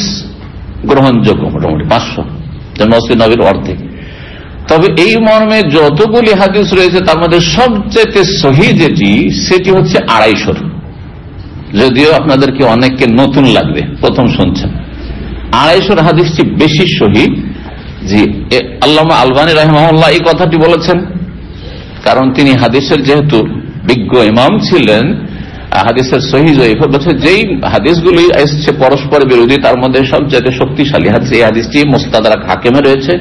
গ্রহণযোগ্য, মোটামুটি 500, মসজিদ নববীর অর্ধেক। তবে এই মর্মে যতগুলি হাদিস রয়েছে তার মধ্যে সবচেয়ে সহিহ যেটি, সেটি হচ্ছে 250। যদিও আপনাদেরকে অনেককে নতুন লাগবে, প্রথম শুনছেন। 250 হাদিসটি বেশি সহিহ। জি, আল্লামা আলবানী রাহিমাহুল্লাহ এই কথাটি বলেছেন, কারণ তিনি হাদিসের যেহেতু বিজ্ঞ ইমাম ছিলেন, হাদিসের সহিহ জয়ীফ বলছে যেই হাদিসগুলি এসছে পরস্পর বিরোধী, তার মধ্যে সবচেয়ে শক্তিশালী হাদিস এই হাদিসটি মুস্তাদরাক হাকিমে রয়েছে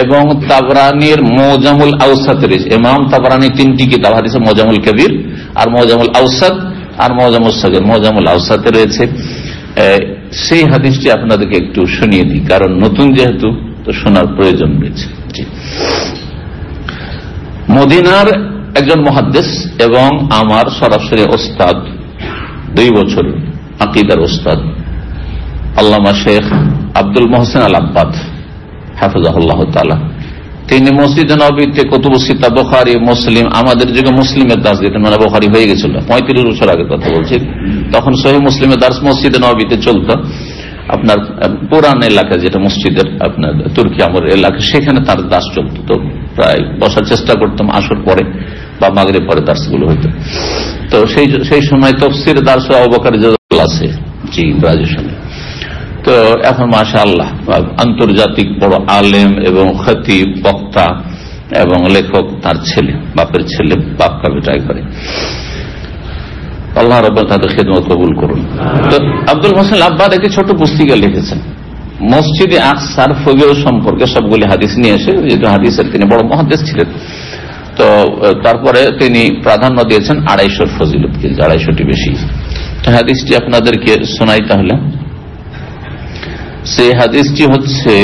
এবং তাবরানির মুজামুল আওসাতে রয়েছে। ইমাম তাবরানি 3টি কিতাব, হাদিসের মুজামুল কবির আর মুজামুল আওসাত আর মুজামুল সগীর, মুজামুল আওসাতে রয়েছে। সেই হাদিসটি আপনাদেরকে একটু শুনিয়ে দিই, কারণ নতুন যেহেতু, তো শোনার প্রয়োজন রয়েছে। মদিনার একজন মুহাদ্দিস এবং আমার সরাসরি ওস্তাদ, 2 বছর আকীদার ওস্তাদ, আল্লামা শেখ আব্দুল মোহসেন আল আব্বাদ হাফিজাহুল্লাহ তাআলা, তিনি মসজিদে নববীতে কুতুবুস সিত্তা, বুখারী, মুসলিম, আমাদের যুগে মুসলিমের দার্স দিতেন, মানে বুখারী হয়ে গেছিল 35 বছর আগের কথা বলছি, তখন সহিহ মুসলিমের দার্স মসজিদে নববীতে চলত। আপনার পুরান এলাকা, যেটা মসজিদের আপনার তুর্কি আমলের এলাকা, সেখানে তার দাস চলত। তো প্রায় বসার চেষ্টা করতাম, আসর পরে বা মাগরিব পরে দার্সগুলো হইতো। তো সেই সময় তাফসীর দার্স আবু বকর জালাল আছে, জি, গ্রাজুয়েশনে। তো এখন মাশাআল্লাহ আন্তর্জাতিক বড় আলেম এবং খতিব, বক্তা এবং লেখক, তার ছেলে, বাপের ছেলে, বাপকা বেটায় করে। আল্লাহ রাব্বুল তাদের খেদমত কবুল করুন। তো আব্দুল মোহসেন আব্বাদ একটি ছোট পুস্তিকা লিখেছেন মসজিদে আকসার ফজিলত সম্পর্কে, সবগুলি হাদিস নিয়ে এসে, যেহেতু হাদিসের তিনি বড় মুহাদ্দিস ছিলেন, তো তারপরে তিনি প্রাধান্য দিয়েছেন 250 ফজিলতকে, 250টি বেশি। তো হাদিসটি আপনাদেরকে শোনাই তাহলে। সেই হাদিসটি হচ্ছে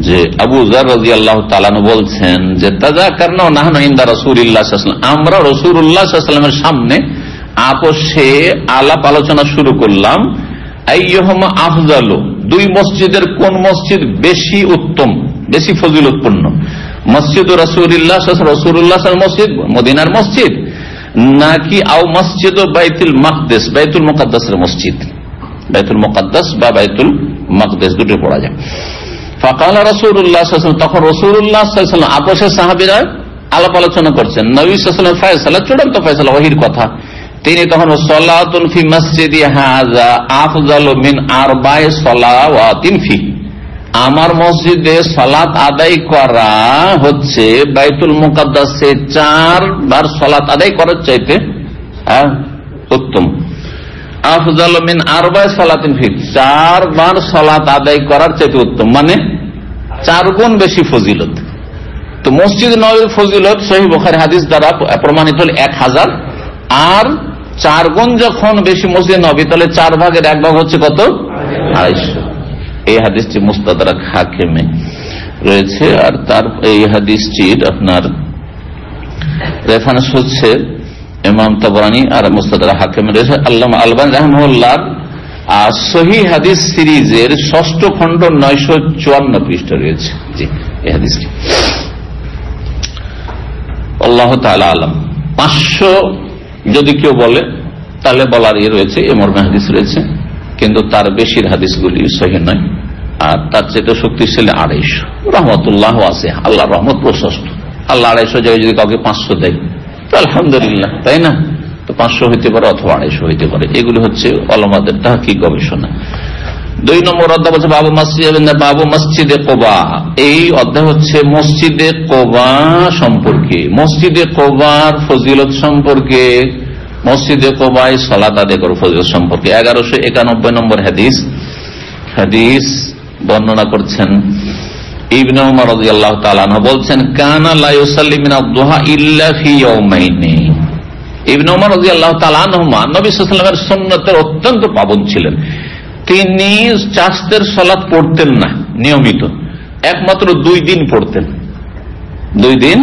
যে আবু যার রাদিয়াল্লাহু তাআলা আনহু বলছেন যে তাযাকারনা নাহনু ইনদা রাসূলিল্লাহ সাল্লাল্লাহু আলাইহি ওয়াসাল্লাম, আমরা রাসূলুল্লাহ সাল্লাল্লাহু আলাইহি ওয়াসাল্লামের সামনে আপোষে আলাপ আলোচনা শুরু করলাম, আইয়ুহুমা আফযালু, দুই মসজিদের কোন মসজিদ বেশি উত্তম, বেশি ফজিলতপূর্ণ, মসজিদ রাসূলুল্লাহ সাল্লাল্লাহু আলাইহি মসজিদ, মদিনার মসজিদ, নাকি আও মসজিদ বাইতুল মাকদিস, বাইতুল মুকাদ্দাসের মসজিদ। বাইতুল মুকাদ্দাস বা বাইতুল মাকদিস দুটো পড়া যায়। ফাকালা রাসূলুল্লাহ সাল্লাল্লাহু আলাইহি ওয়াসাল্লাম, তখন রাসূলুল্লাহ সাল্লাল্লাহু আলাইহি ওয়াসাল্লাম আপোষে সাহাবীরা আলাপ আলোচনা করছেন, নবী সাল্লাল্লাহু আলাইহি ওয়াসাল্লাম ফয়সালা, চূড়ান্ত ফয়সালা, ওহীর কথা। তিনি তখন সালাতুন ফি মসজিদি হাযা আফযালু মিন আরবা'i সালাওয়াতিন ফি, আমার মসজিদে সালাত আদায় করা হচ্ছে বাইতুল মুকাদ্দাসে 4 বার সালাত আদায় করার চাইতে উত্তম। আফযালু মিন আরবা'i সালাতিন ফি, 4 বার সালাত আদায় করার চাইতে উত্তম, মানে 4 গুণ বেশি ফজিলত। তো মসজিদ নববীর ফজিলত সহিহ বুখারী হাদিস দ্বারা প্রমাণিত হল 1000, আর 4 গুণ যখন বেশি মসজিদ নববী, তাহলে 4 ভাগের 1 ভাগ হচ্ছে কত? 250। এই হাদিসটি মুস্তাদরাক হাকিমে রয়েছে, আর তার এই হাদিসটির আপনার রেফারেন্স হচ্ছে ইমাম তাবরানী আর মুস্তাদরাক হাকিমে রয়েছে। আল্লামা আলবানী রাহিমাহুল্লাহ সহিহ হাদিস সিরিজের 6ষ্ঠ খণ্ড 954 পৃষ্ঠা রয়েছে। জি, এই হাদিসটি আল্লাহ তাআলা আলাম। 500 যদি কেউ বলে তাহলে বলার রয়েছে, এ মর্মে হাদিস রয়েছে, কিন্তু তার বেশির হাদিসগুলি সহিহ নয়, আর তার চেয়ে শক্তিশালী 250। রহমতুল্লাহ আছে, আল্লাহর রহমত প্রশস্ত। আল্লাহ 250 জায়গায় যদি কাউকে 500 দেয় তো আলহামদুলিল্লাহ, তাই না? তো 500 হইতে পারে অথবা 250 হইতে পারে। এগুলি হচ্ছে ওলামাদের তাহকিক, গবেষণা। 2 নম্বর অধ্যায় হচ্ছে বাবু মসজিদে কুবা। এই অধ্যায় হচ্ছে মসজিদে কুবা সম্পর্কে, মসজিদে কুবার ফজিলত সম্পর্কে, মসজিদে কুবায় সালাত আদায় করার ফজিলত সম্পর্কে। 1191 নম্বর হাদিস বর্ণনা করছেন ইবনে উমর রাদিয়াল্লাহু তাআলা আনহু, বলছেন কানা লা ইউসাল্লি মিনাদ দুহা ইল্লা ফি ইয়াওমাইনি। ইবনে উমর রাদিয়াল্লাহু তাআলা আনহুমা নবী সাল্লাল্লাহু আলাইহি ওয়াসাল্লামের সুন্নতের অত্যন্ত পাবন ছিলেন। তিনি চাষের সালাত পড়তেন না নিয়মিত, একমাত্র 2 দিন পড়তেন, 2 দিন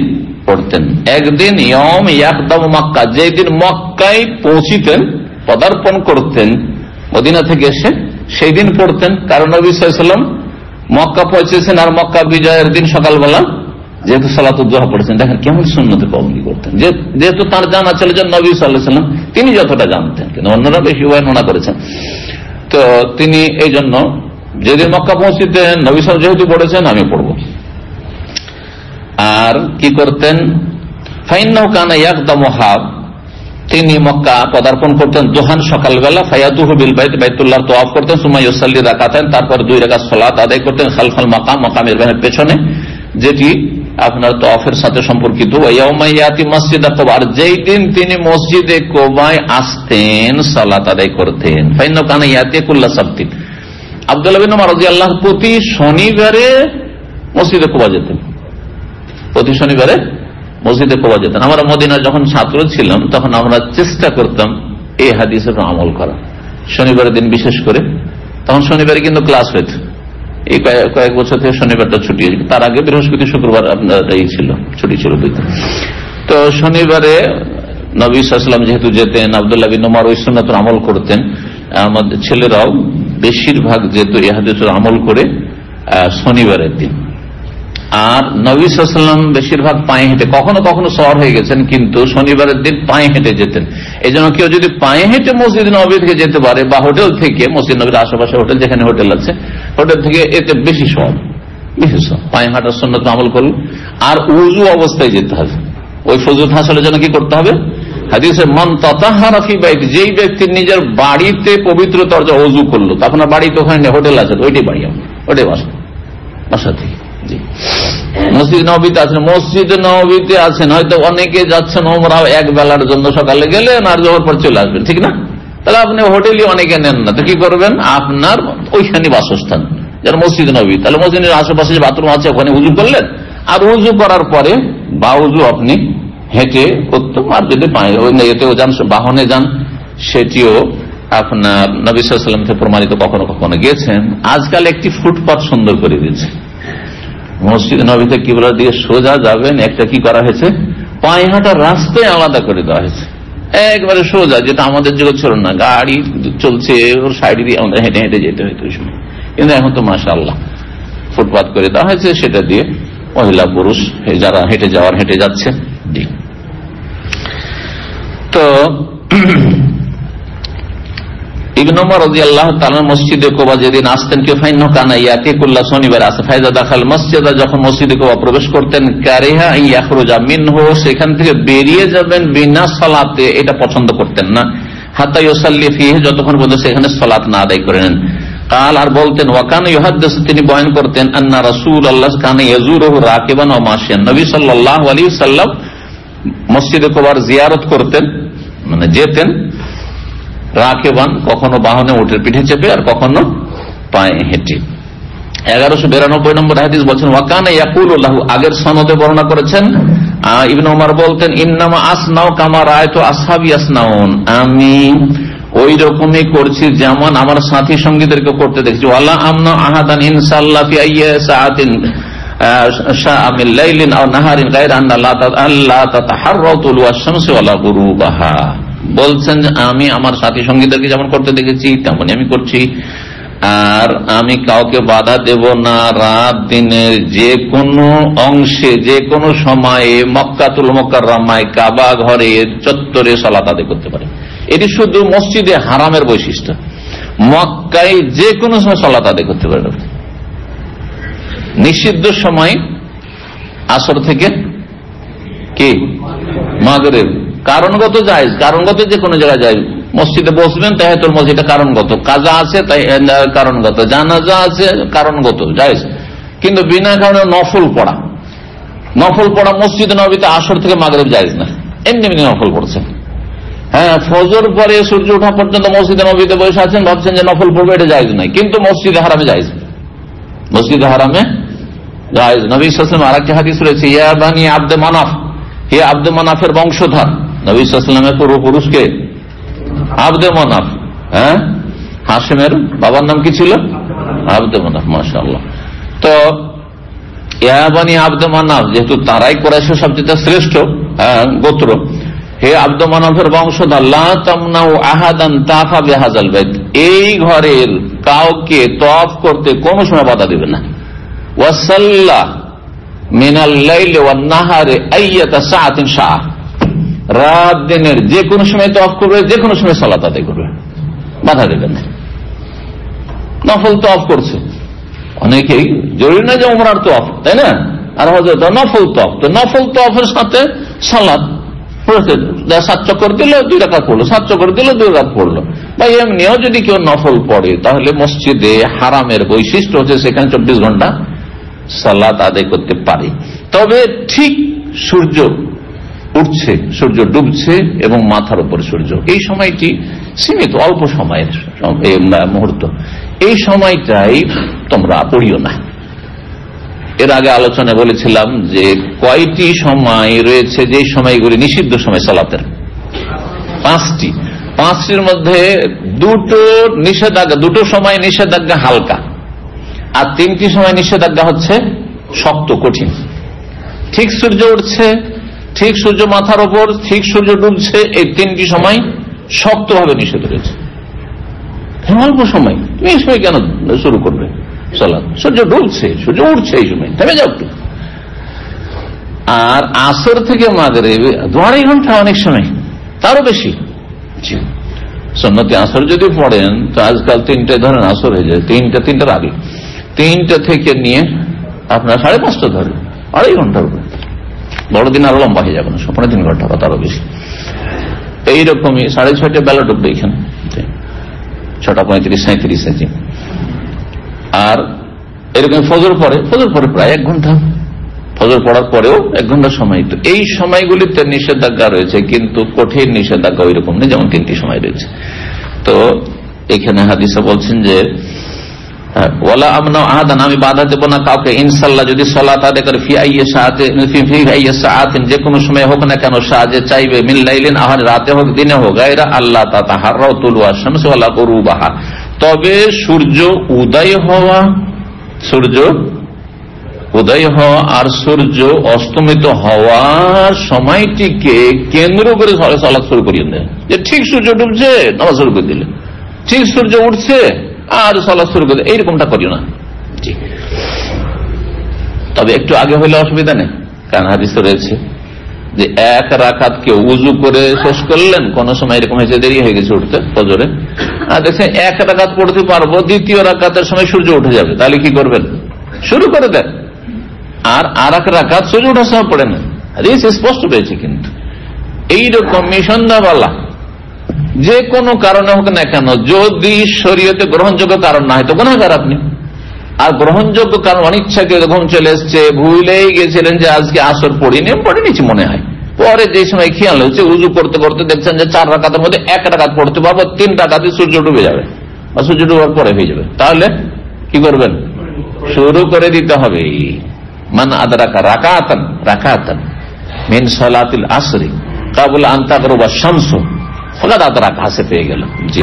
পড়তেন। একদিন ইয়ম ইয়াকদামু মক্কা, যেদিন মক্কায় পৌঁছিতেন, পদার্পণ করতেন মদিনা থেকে এসে, সেই দিন পড়তেন। কারণ নবী সাল্লাল্লাহু আলাইহি ওয়াসাল্লাম মক্কা পৌঁছেছেন, আর মক্কা বিজয়ের দিন সকালবেলা যেহেতু সালাতুদ দুহা পড়েছেন, দেখেন কেমন সুন্নতে পাবন্দি করতেন। যেহেতু তার জানা ছিল যে নবী সাল্লাল্লাহু আলাইহি ওয়াসাল্লাম তিনি যতটা জানতেন, কিন্তু অন্যরা বেশি বর্ণনা করেছেন। তো তিনি এই জন্য যেদিন মক্কা পৌঁছিতেন, নবী সাল্লাল্লাহু যেহেতু পড়েছেন আমি পড়ব। আর কি করতেন? ফাইন্নাহু কানা ইয়াকদামু হাব, তিনি মক্কা পদার্পণ করতেন দোহান সকালবেলা, ফায়াতুহু বিল বাইত, বাইতুল্লাহ তাওয়াফ করতেন, সুম্মা ইউসাল্লি রাকাতাইন, তারপর 2 রাকাত সালাত আদায় করতেন, খালফাল মাকাম, মাকামের পেছনে, যেটি আপনার তাওয়াফের সাথে সম্পর্কিত। ইয়াউমা ইয়াতি মসজিদে কুবা, আর যেই দিন তিনি মসজিদে কুবায় আসতেন সালাত আদায় করতেন। ফাইন্নাহু কানা ইয়াতি কুল্লা সাবতিন, আব্দুল্লাহ বিন উমর রাদিয়াল্লাহু প্রতি শনিবারে মসজিদে কুবা যেতেন, প্রতি শনিবারে মসজিদে কুবা যেতেন। আমরা মদিনায় যখন ছাত্র ছিলাম তখন আমরা চেষ্টা করতাম এই হাদিসের আমল করা, শনিবারের দিন বিশেষ করে। তখন শনিবারে কিন্তু ক্লাস হইত, এই কয়েক বছর থেকে শনিবারটা ছুটি হয়েছে, তার আগে বৃহস্পতি শুক্রবার আপনার এই ছিল, ছুটি ছিল। তো শনিবারে নবী সাল্লাল্লাহু আলাইহি ওয়াসাল্লাম যেহেতু যেতেন, আব্দুল্লাহ বিন উমর ওই সুন্নাতের আমল করতেন, আমাদের ছেলেরাও বেশিরভাগ যেহেতু এই হাদিসের আমল করে শনিবারের দিন। আর নবী সাল্লাল্লাহু আলাইহি ওয়াসাল্লাম বেশিরভাগ পায়ে হেঁটে, কখনো কখনো শহর হয়ে গেছেন, কিন্তু শনিবারের দিন পায়ে হেঁটে যেতেন। এই জন্য কেউ যদি পায়ে হেঁটে মসজিদ নববী থেকে যেতে পারে, বা হোটেল থেকে, মসজিদ নববীর আশেপাশে হোটেল, যেখানে হোটেল আছে, হোটেল থেকে, এতে বেশি সওয়াব, বেশি সওয়াব। পায়ে হাঁটার সুন্নাত আমল করুন। আর উযু অবস্থায় যেতে হবে, ওই ফজিলত হাসিলের জন্য কি করতে হবে? হাদিসে মান তাতাহহারা ফি বাইতি, যেই ব্যক্তি নিজের বাড়িতে পবিত্রতার যে ওযু করলো, তা আপনার বাড়িতে ওখানে হোটেল আছে, ওইটাই বাড়ি, ওইটাই বাসা থেকে। জি, মসজিদ নববীতে আছেন, মসজিদ নববীতে আছেন, হয়তো অনেকে যাচ্ছেন ওমরাও এক বেলার জন্য, সকালে গেলেন আর জোহর পর চলে আসবেন, ঠিক না? তাহলে আপনি হোটেলই অনেকে নেন না, তো কি করবেন? আপনার ওইখানে বাসস্থান যারা মসজিদ নববী, তাহলে মসজিদের আশেপাশে যে বাথরুম আছে ওখানে উযু করলেন, আর উযু করার পরে বা উযু আপনি হেঁটে করতে, আর যদি এতেও যান, বাহনে যান, সেটিও আপনার নবী সাল্লাল্লাহু আলাইহি ওয়াসাল্লাম থেকে প্রমাণিত। কখনো কখনো গিয়েছেন। আজকাল একটি ফুটপাথ সুন্দর করে দিয়েছে মসজিদ নববীতে, কিবলার দিকে সোজা যাবেন, একটা কি করা হয়েছে, পায়ে হাঁটার রাস্তায় আলাদা করে দেওয়া হয়েছে, একবারে সোজা, যেটা আমাদের যুগে ছিল না, গাড়ি চলছে ওর সাইড দিয়ে আমাদের হেঁটে হেঁটে যেতে হইতো ওই সময়। কিন্তু এখন তো মাশাআল্লাহ ফুটপাথ করে দেওয়া হয়েছে, সেটা দিয়ে মহিলা পুরুষ যারা হেঁটে যাচ্ছে। তো ইবনে ওমর রাদিয়াল্লাহু তাআলা মসজিদে কুবা যেদিন আসতেন, কে ফাইন্নাহু কানা ইয়াতিকুল্লাহ, শনিবার আসে, ফাইজা দাখাল মসজিদা, যখন মসজিদে কুবা প্রবেশ করতেন, কারিহা আন ইয়াখরুজা মিনহু, সেখান থেকে বেরিয়ে যাবেন বিনা সালাতে, এটা পছন্দ করতেন না, হাত্তা ইউসাল্লি ফিহি, যতক্ষণ পর্যন্ত সেখানে সালাত না আদায় করে নেন। কাল, আর বলতেন, ওয়া কানা ইউহাদ্দিসু, তিনি বয়ান করতেন, আন্না রাসূলুল্লাহ কানা ইয়াজুরুহু রাকিবান ওয়া মাশিয়ান, নবী সাল্লাল্লাহু আলাইহি ওয়াসাল্লাম মসজিদে কুবার জিয়ারত করতেন, মানে যেতেন, রাকিবান, কখনো বাহনে উঠে পিঠে চেপে, আর কখনো পায়ে হেঁটে। 1192 নম্বর হাদিস বলছেন, ওয়া কানা ইয়াকুলু লাহু, আগের সনদে বর্ণনা করেছেন ইবনে ওমর বলতেন, ইন্নামা আসনাউ কামা রাআইতু আসহাবি ইয়াসনাউন, আমি ওই রকমই করছি যেমন আমার সাথী সঙ্গীদেরকে করতে দেখছি। ওয়ালা আমনা আহাদান ইনশাআল্লাহ ফি আইয়ি সাআতিন শাআ মিন লাইলিন আও নাহারিন গায়রা আন্না লা তাতাহাররাউ তুলুআশ শামসি ওয়ালা গুরুবাহা, বলছেন যে আমি আমার সাথী সঙ্গীদেরকে যেমন করতে দেখেছি তেমনই আমি করছি, আর আমি কাউকে বাধা দেব না রাত দিনের যে কোনো অংশে, যে কোনো সময়ে মক্কাতুল মুকাররমায়, কাবা ঘরের চত্বরে সালাত আদায় করতে পারে। এটি শুধু মসজিদে হারামের বৈশিষ্ট্য, মক্কায় যে কোনো সময় সালাত আদায় করতে পারে। নিষিদ্ধ সময় আসর থেকে কি মাগরিব, কারণগত জায়েজ, কারণগত যে কোনো জায়গায় যায়, মসজিদে বসবেন তাহিয়াতুল মসজিদ, এটা কারণগত, কাজা আছে তাই কারণগত, জানাজা আছে কারণগত জায়েজ, কিন্তু বিনা কারণে নফল পড়া মসজিদ নববীতে আসর থেকে মাগরিব জায়েজ না, এমনি নফল পড়ছেন। হ্যাঁ, ফজর পরে সূর্য ওঠা পর্যন্ত মসজিদে নববীতে বসে আছেন, ভাবছেন যে নফল পড়বে, এটা জায়েজ নাই, কিন্তু মসজিদে হারামে জায়েজ, মসজিদে হারামে জায়েজ। নবী সাল্লাল্লাহু আলাইহি ওয়াসাল্লাম আরেকটি হাদিস রয়েছে, ইয়া বানি আব্দে মানাফ, হে আব্দে মানাফের বংশধর, নবী সাল্লাল্লাহু আলাইহি ওয়াসাল্লামের পূর্বপুরুষকে আব্দে মানাফ, হ্যাঁ, হাশেমের বাবার নাম কি ছিল? আব্দে মানাফ, মাশাআল্লাহ। তো ইয়া বানি আব্দে মানাফ, যেহেতু তারাই কুরাইশের সবচেয়ে শ্রেষ্ঠ গোত্র, হে আব্দে মানাফের বংশধর, লা তামনাউ আহাদান তাফা বিহাযাল বাইত, এই ঘরের কাউকে তওয়াফ করতে কোনো সময় বাধা দিবেন না। ওয়াসাল্লা মিনাল লাইলি ওয়ান নাহারি আইয়াতা সাআতিন শাআ, রাত দিনের যে কোনো সময় তওয়াফ করবে, যে কোনো সময় সালাত আদায় করবে, বাধা দেবেন না। নফল তওয়াফ করছে অনেকেই, জরুরি না যে উমরার তওয়াফ, তাই না, আর হযরত নফল তওয়াফ, তো নফল তওয়াফের সাথে সালাত, 7 চক্কর দিল 2 রাকাত পড়লো, 7 চক্কর দিল 2 রাকাত পড়লো, বা এমনিও যদি কেউ নফল পড়ে, তাহলে মসজিদে হারামের বৈশিষ্ট্য হচ্ছে সেখানে 24 ঘন্টা সালাত আদায় করতে পারে। তবে ঠিক সূর্য উঠছে, সূর্য ডুবছে এবং মাথার উপর সূর্য, এই সময়টি সীমিত, অল্প সময়ের মুহূর্ত, এই সময়টাই তোমরা পড়িও না। এর আগে আলোচনায় বলেছিলাম যে কয়টি সময় রয়েছে যে সময়গুলি নিষিদ্ধ সময় সালাতের, 5টির মধ্যে 2টো নিষেধাজ্ঞা, 2টো সময় নিষেধাজ্ঞা হালকা, আর 3টি সময় নিষেধাজ্ঞা হচ্ছে শক্ত, কঠিন। ঠিক সূর্য উঠছে, ঠিক সূর্য মাথার ওপর, ঠিক সূর্য ডুবছে, এই 3টি সময় শক্তভাবে নিষেধ রয়েছে। অল্প সময়, তুমি এই সময় কেন শুরু করবে সালাত? সূর্য ডুবছে, সূর্য উঠছে, এই সময় থেমে যাও একটু। আর আসর থেকে মাগরিব 2.5 ঘন্টা, অনেক সময় তারও বেশি। সুন্নতে আসর যদি পড়েন তো আজকাল 3টায় ধরেন আসর হয়ে যায়, 3টার আগে, 3টা থেকে নিয়ে আপনার 5:30 ধরেন, 2.5 ঘন্টার উপরে, বড়দিন আরো লম্বা হয়ে যাবে না, 3.5 ঘন্টা বা তারও বেশি। এইরকমই 6:30 বেলা ডুববে এখানে, 6:35, 37। আর এরকম ফজর পরে প্রায় 1 ঘন্টা, ফজর পড়ার পরেও 1 ঘন্টা সময়। তো এই সময়গুলিতে নিষেধাজ্ঞা রয়েছে, কিন্তু কঠিন নিষেধাজ্ঞা ওই রকম নেই, যেমন 3টি সময় রয়েছে। তো এখানে হাদিসে বলছেন যে ওয়ালা আমনা আহাদান, আমি বাধা দেব না কাউকে, ইনশাআল্লাহ যদি সালাত আদায় করে ফি আইয়ি সাআতিন, যে কোনো সময় হোক না কেন, সাজে চাইবে, মিন লাইলিন, আহার রাতে হোক দিনে হোক, গায়রা আল্লাহ তাতাহাররাউ তুলুয়া শামসি ওয়ালা গুরুবাহা, তবে সূর্য উদয় হওয়া আর সূর্য অস্তমিত হওয়ার সময়টিকে কেন্দ্র করে সালাত শুরু করিয়ে দেয়। যে ঠিক সূর্য ডুবছে নামাজ শুরু করে দিলে, ঠিক সূর্য উঠছে আর সালাত শুরু করে, এইরকমটা করিও না। জি, তবে একটু আগে হইলে অসুবিধা নেই, কারণ হাদিসে রয়েছে যে 1 রাকাত কেউ উজু করে শেষ করলেন, কোন সময় এরকম হয়েছে দেরি হয়ে গেছে উঠতে ফজরে, আর দেখছেন 1 রাকাত পড়তে পারবো, 2য় রাকাতের সময় সূর্য উঠে যাবে, তাহলে কি করবেন? শুরু করে দেন, আর 1 রাকাত সূর্য ওঠার সময় পড়ে না। হাদিস স্পষ্ট পেয়েছে। কিন্তু এইরকম সন্ধ্যাবেলা যে কোনো কারণে হোক না কেন, যদি শরীয়তে গ্রহণযোগ্য কারণ না হয় তো গুনাহগার আপনি। আর গ্রহণযোগ্য কারণ, অনিচ্ছাকে ঘুম চলে এসছে, ভুলেই গেছিলেন যে আজকে আসর পড়িনি মনে হয়, পরে যে সময় খেয়াল হচ্ছে উজু করতে করতে দেখছেন যে 4 রাকাতের মধ্যে 1 রাকাত পড়তে পারবো, 3 রাকাতে সূর্য ডুবে যাবে বা সূর্য ডুবার পরে হয়ে যাবে, তাহলে কি করবেন? শুরু করে দিতে হবে। মান আদরাকা রাকাতান মিন সালাতিল আসরি ক্বাবলা আন তাগরুবা শামসু ফাকাদ আদরাকা, হাসে পেয়ে গেল। জি,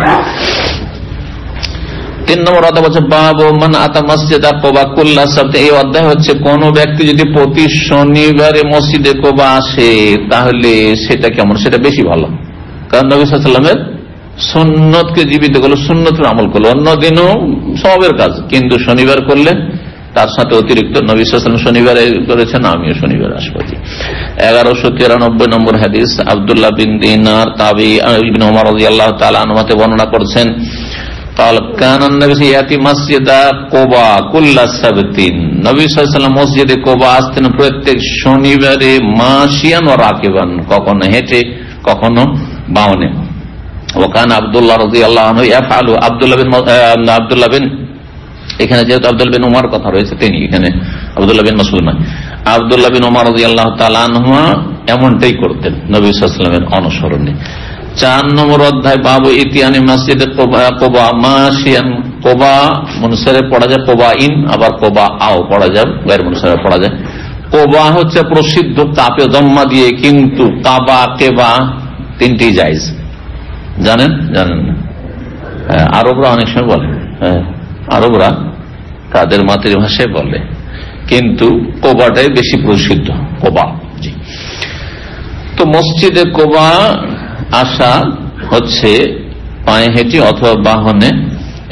3 নম্বর অধ্যায় হচ্ছে বাবু মান আতা মসজিদা কুবা কুল্লা সাবত। এই অধ্যায় হচ্ছে কোন ব্যক্তি যদি প্রতি শনিবারে মসজিদে কুবা আসে তাহলে সেটা কেমন, সেটা বেশি ভালো। কারণ নবী সাল্লাল্লাহু আলাইহি ওয়াসাল্লামের সুন্নতকে জীবিত করলো, সুন্নতের আমল করলো। অন্য দিনও সওয়াবের কাজ, কিন্তু শনিবার করলে তার সাথে অতিরিক্ত। নবী সাল্লাল্লাহু আলাইহি ওয়াসাল্লাম শনিবারে করেছেন, আমিও শনিবার আসবো। 1193 নম্বর হাদিস, আব্দুল্লাহ বিন দিনার তাবি ইবনে ওমর রাদিয়াল্লাহু তাআলা আনহু থেকে বর্ণনা করেছেন, قال كان النبي ياتي مسجد قباء كل سبت। নবী সাল্লাল্লাহু আলাইহি ওয়াসাল্লাম মসজিদে কুবা আসতেন প্রত্যেক শনিবারে, মাশিয়ান ওয়া রাকিবান, কখনো হেঁটে কখনো বাহনে। ওয়াকান আব্দুল্লাহ রাদিয়াল্লাহু আনহু ইয়াফআলু, আব্দুল্লাহ বিন, এখানে যেহেতু আব্দুল্লাহ বিন উমর কথা রয়েছে, তিনি এখানে আব্দুল্লাহ বিন মাসউদ নয়, আব্দুল্লাহ বিন উমর রাদিয়াল্লাহু তাআলা আনহু এমনটাই করতেন নবী সাল্লাল্লাহু আলাইহি ওয়াসাল্লামের অনুসরণে। 4 নম্বর অধ্যায় বাবু ইতিয়ানি মসজিদে কুবা মাশিয়ান। কুবা মুনসারিফ পড়া যায়, কুবা ইন, আবার কুবা আও পড়া যায়, গায়র মুনসারিফ পড়া যায়। কুবা হচ্ছে প্রসিদ্ধ কাপে দম্মা দিয়ে, কিন্তু কাবা কেবা 3টি জায়েজ। জানেন না? আরবরা অনেক সময় বলে, আরবরা তাদের মাতৃভাষায় বলে, কিন্তু কোবাটাই বেশি প্রসিদ্ধ, কোবা। তো মসজিদে কোবা আসা হচ্ছে পায়ে হেঁটে অথবা বাহনে,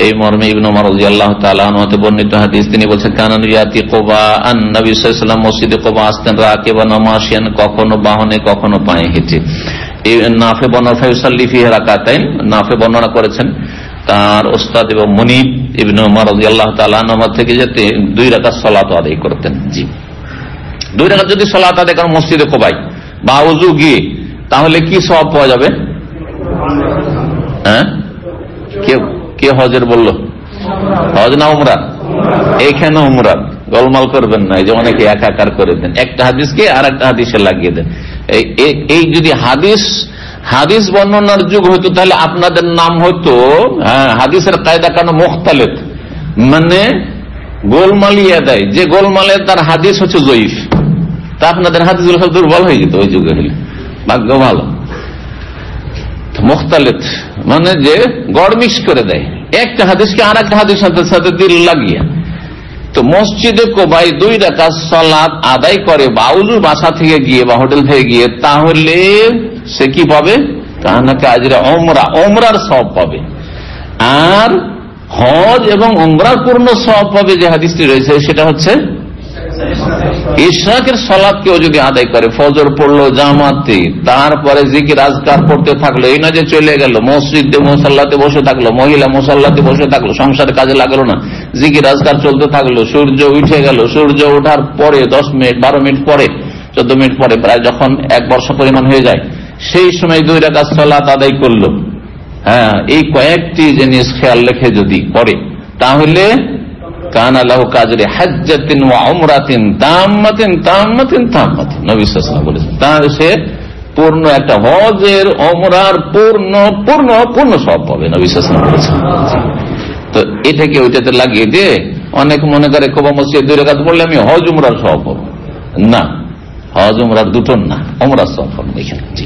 এই মর্মে ইবনে ওমর রাদিয়াল্লাহু তাআলা আনহু হতে বর্ণিত হাদিস, তিনি বলেছেন কানান ইয়াতি কুবা আন, নবী সাল্লাল্লাহু আলাইহি ওয়াসাল্লাম মসজিদে কুবা আসতেন রাকিবান ওয়া মাশিয়ান, কখনো বাহনে কখনো পায়ে হেঁটে। এই নাফে বর্ণনা ফায়ুসাল্লি ফিহি রাকাতাইন, নাফে বর্ণনা করেছেন তার ওস্তাদ এবং মুনিব ইবনে ওমর রাদিয়াল্লাহু তাআলা আনহু থেকে, যেতে 2 রাকাত সালাত আদায় করতেন। জি, 2 রাকাত যদি সালাত আদায় করেন মসজিদে কুবায় বা ওযু গিয়ে, তাহলে কি সওয়াব পাওয়া যাবে? হ্যাঁ, কে হজের বললো? হজ না উমরা? এইখানে উমরা, গোলমাল করবেন না, এই যে অনেকে একাকার করে দেন, একটা হাদিসকে আর একটা হাদিসে লাগিয়ে দেন। এই যদি হাদিস বর্ণনার যুগ হইতো তাহলে আপনাদের নাম হইতো হাদিসের কায়দা কেন মুখতালিফ, মানে গোলমালিয়া দেয়, যে গোলমালে তার হাদিস হচ্ছে জয়ীফ, তা আপনাদের হাদিসগুলো সব দুর্বল হয়ে যেত ওই যুগে হলে। ভাগ্য ভালো, মুখতালিফ মানে যে গড়মিক্স করে দেয় একটা হাদিসকে আর একটা হাদিসের সাথে দিল লাগিয়ে। তো মসজিদে কোবায় 2 রাকাত সালাত আদায় করে বাউলুর বাসা থেকে গিয়ে বা হোটেল থেকে গিয়ে, তাহলে সে কি পাবে? কানাকা আজরা উমরা, উমরার সওয়াব পাবে। আর হজ এবং উমরার পূর্ণ সওয়াব পাবে। যে হাদিসটি রয়েছে সেটা হচ্ছে ইশরাকের সালাত কেউ যদি আদায় করে, ফজর পড়লো জামাতে, তারপরে জিকির আজকার পড়তে থাকলো, এই না যে চলে গেল মসজিদে মুসাল্লাতে বসে থাকলো, মহিলা মুসাল্লাতে বসে থাকলো, সংসারের কাজে লাগলো না, জিকির আজকার চলতে থাকলো, সূর্য উঠে গেল, সূর্য ওঠার পরে 10 মিনিট 12 মিনিট পরে 14 মিনিট পরে, প্রায় যখন 1 বর্ষ পরিমাণ হয়ে যায়, সেই সময় 2 রাকাত সালাত আদায় করলো, হ্যাঁ, এই কয়েকটি জিনিস খেয়াল রেখে যদি করে তাহলে কানা লাহু কাজরি হাজ্জাতিন ওয়া উমরাতিন তাম্মাতিন তাম্মাতিন তাম্মাতিন, নবী সাল্লাল্লাহু আলাইহি ওয়াসাল্লাম বলেছেন, তাহলে সে পূর্ণ একটা হজের ওমরার পূর্ণ পূর্ণ পূর্ণ সওয়াব পাবে, নবী সাল্লাল্লাহু আলাইহি ওয়াসাল্লাম বলেছেন। তো এটাকে ওইটাতে লাগিয়ে দিয়ে অনেক মনে করে কোবা মসজিদে 2 রাকাত পড়লে আমি হজ উমরার সওয়াব পাবো, না, হজ উমরার দুটো না, উমরার সওয়াব পাবেন এখানে। জি,